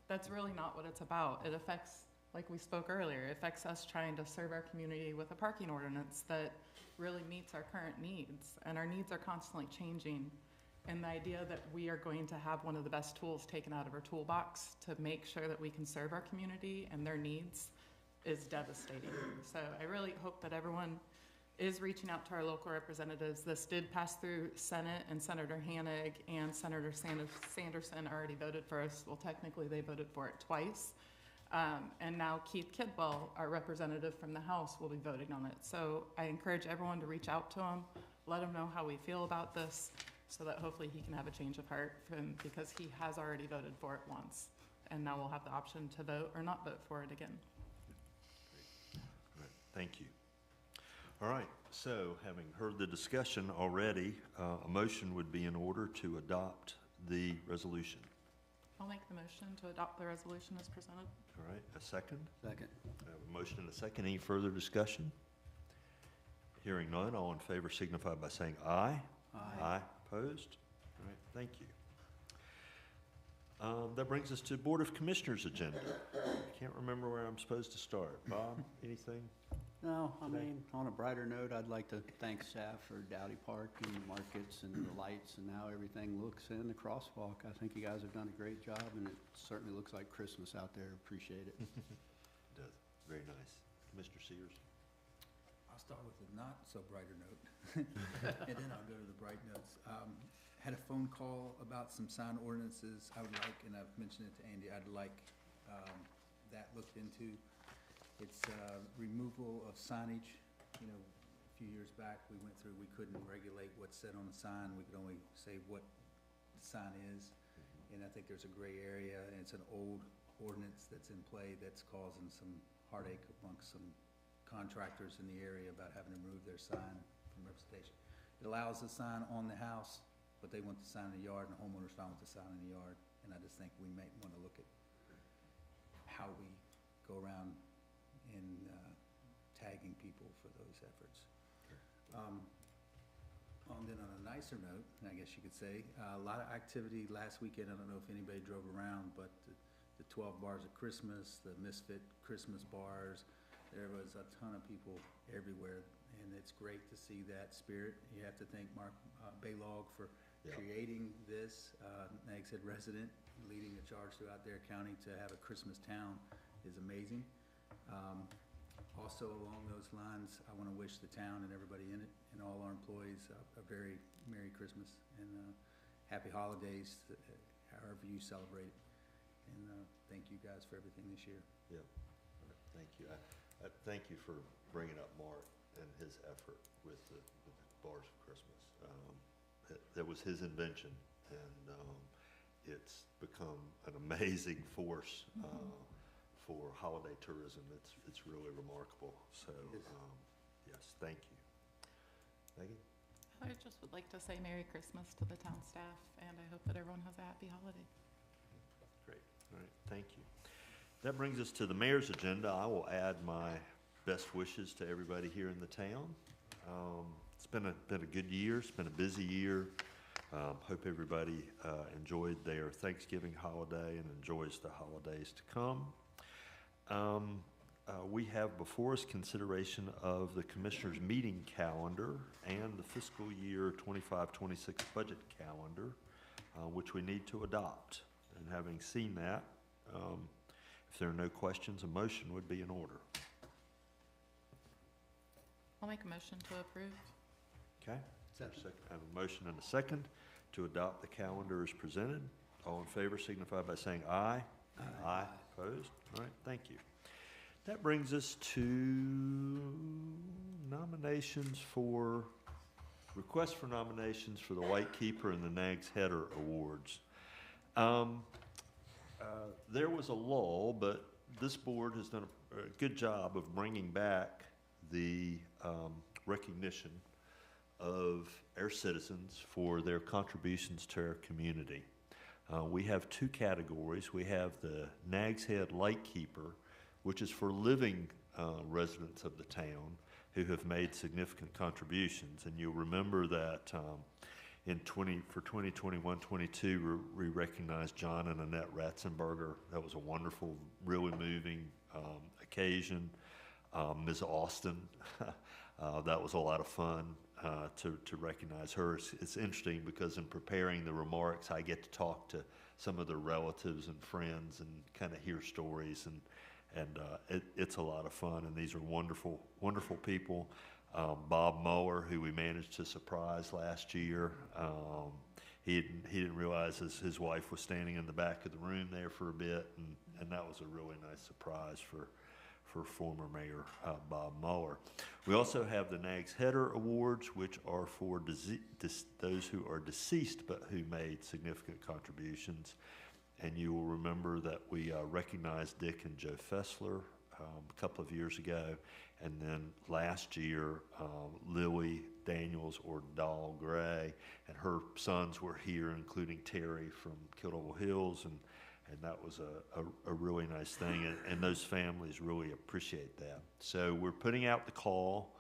that's really not what it's about. It affects, like we spoke earlier, it affects us trying to serve our community with a parking ordinance that really meets our current needs, and our needs are constantly changing. And the idea that we are going to have one of the best tools taken out of our toolbox to make sure that we can serve our community and their needs is devastating. So I really hope that everyone is reaching out to our local representatives. This did pass through Senate, and Senator Hanig and Senator Sanderson already voted for us. Well, technically they voted for it twice. And now Keith Kidwell, our representative from the House, will be voting on it. So I encourage everyone to reach out to him, let him know how we feel about this, so that hopefully he can have a change of heart because he has already voted for it once. And now we'll have the option to vote or not vote for it again. All right, thank you. All right, so having heard the discussion already, a motion would be in order to adopt the resolution. I'll make the motion to adopt the resolution as presented. All right, a second? Second. I have a motion and a second. Any further discussion? Hearing none, all in favor signify by saying aye. Aye. Opposed? All right, thank you. That brings us to Board of Commissioners agenda. I can't remember where I'm supposed to start. Bob, anything? No, I Today? mean, on a brighter note, I'd like to thank staff for Dowdy Park and the markets and the lights and how everything looks in the crosswalk. I think you guys have done a great job, and it certainly looks like Christmas out there. Appreciate it. It does. Very nice. Commissioner Sears? I'll start with a not so brighter note, and then I'll go to the bright notes. Had a phone call about some sign ordinances I would like, and I've mentioned it to Andy, I'd like that looked into. It's removal of signage. You know, a few years back, we went through, we couldn't regulate what's said on the sign. We could only say what the sign is. And I think there's a gray area, and it's an old ordinance that's in play that's causing some heartache amongst some contractors in the area about having to remove their sign from representation. It allows the sign on the house, but they want the sign in the yard, and the homeowner's fine with the sign in the yard. And I just think we might want to look at how we go around in tagging people for those efforts. Then on a nicer note, I guess you could say, a lot of activity last weekend. I don't know if anybody drove around, but the 12 bars of Christmas, the Misfit Christmas bars, there was a ton of people everywhere, and it's great to see that spirit. You have to thank Mark Baylog for creating this. Nags Head resident, leading the charge throughout their county to have a Christmas town is amazing. Also along those lines, I want to wish the town and everybody in it and all our employees a very Merry Christmas and Happy Holidays, however you celebrate it. And thank you guys for everything this year. Yeah. Thank you. I thank you for bringing up Mark and his effort with the bars of Christmas. That was his invention, and it's become an amazing force for holiday tourism. It's really remarkable. So, yes, thank you. Megan? I just would like to say Merry Christmas to the town staff, and I hope that everyone has a happy holiday. Great. All right, thank you. That brings us to the mayor's agenda. I will add my best wishes to everybody here in the town. It's been a good year. It's been a busy year. Hope everybody enjoyed their Thanksgiving holiday and enjoys the holidays to come. We have before us consideration of the Commissioners' meeting calendar and the fiscal year 25-26 budget calendar, which we need to adopt. And having seen that, if there are no questions, a motion would be in order. I'll make a motion to approve. Okay? Second. I have a motion and a second to adopt the calendar as presented. All in favor signify by saying aye. Aye. Opposed? All right, thank you. That brings us to requests for nominations for the White Keeper and the Nags Header Awards. There was a lull, but this board has done a good job of bringing back the recognition of our citizens for their contributions to our community. We have two categories. We have the Nags Head Lightkeeper, which is for living residents of the town who have made significant contributions. And you'll remember that for 2021-22, we recognized John and Annette Ratzenberger. That was a wonderful, really moving occasion. Ms. Austin, that was a lot of fun to recognize her. It's interesting because in preparing the remarks, I get to talk to some of their relatives and friends and kind of hear stories, and it's a lot of fun. And these are wonderful, wonderful people. Bob Mueller, who we managed to surprise last year, he didn't realize his wife was standing in the back of the room there for a bit, and that was a really nice surprise for former Mayor Bob Mueller. We also have the Nags Header Awards, which are for those who are deceased but who made significant contributions. And you will remember that we recognized Dick and Joe Fessler a couple of years ago. And then last year, Lily Daniels or Doll Gray and her sons were here, including Terry from Kildare Hills. and that was a really nice thing, and those families really appreciate that. So we're putting out the call.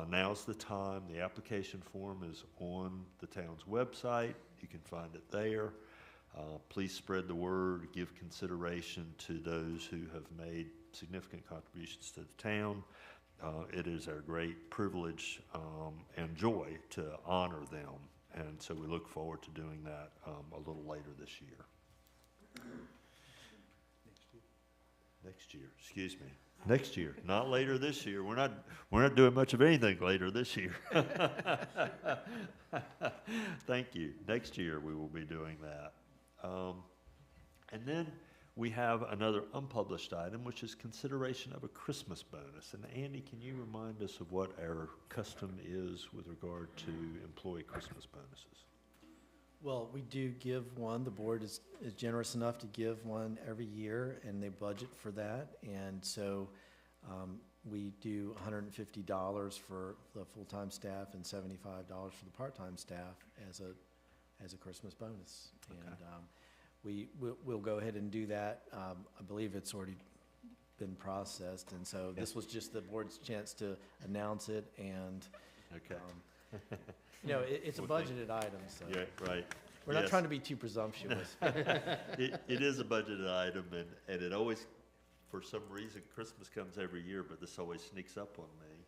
Now's the time. The application form is on the town's website. You can find it there. Please spread the word, give consideration to those who have made significant contributions to the town. It is our great privilege and joy to honor them, and so we look forward to doing that a little later this year. Next year, excuse me. Next year, not later this year. We're not doing much of anything later this year. Thank you. Next year we will be doing that. And then we have another unpublished item, which is consideration of a Christmas bonus. And Andy, can you remind us of what our custom is with regard to employee Christmas bonuses? Well, we do give one. The board is generous enough to give one every year, and they budget for that. And so we do $150 for the full-time staff and $75 for the part-time staff as a Christmas bonus. Okay. And we'll go ahead and do that. I believe it's already been processed, and so this was just the board's chance to announce it. And Okay. it's a budgeted item, so Yeah, right. we're not Yes. trying to be too presumptuous. It is a budgeted item, and it always, for some reason, Christmas comes every year, but this always sneaks up on me.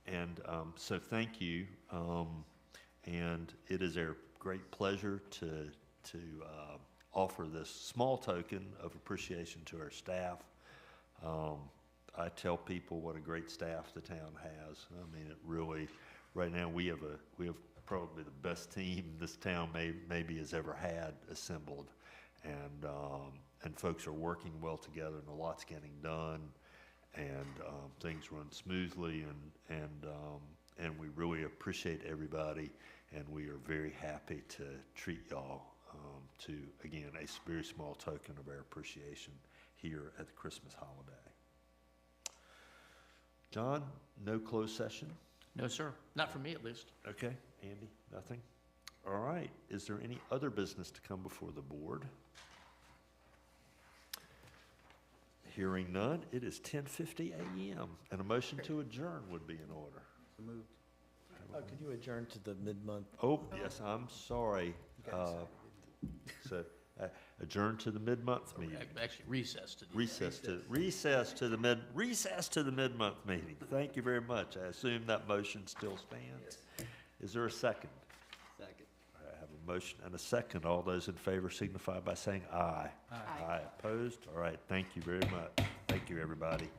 And so thank you. And it is our great pleasure to offer this small token of appreciation to our staff. I tell people what a great staff the town has. I mean, it really, right now, we have probably the best team this town maybe has ever had assembled. And folks are working well together, and a lot's getting done, and things run smoothly, and we really appreciate everybody, and we are very happy to treat y'all to, again, a very small token of our appreciation here at the Christmas holiday. John, no closed session? No, sir. Not for me, at least. Okay. Andy, nothing? All right. Is there any other business to come before the board? Hearing none, it is 10:50 a.m., and a motion to adjourn would be in order. So moved. Could you adjourn to the mid-month? Oh, yes, I'm sorry. So, adjourn to the mid-month meeting. Actually, recess to the. Recess to the mid-month meeting. Thank you very much. I assume that motion still stands. Is there a second? Second. I have a motion and a second. All those in favor signify by saying aye. Aye. Aye. Opposed? All right. Thank you very much. Thank you, everybody.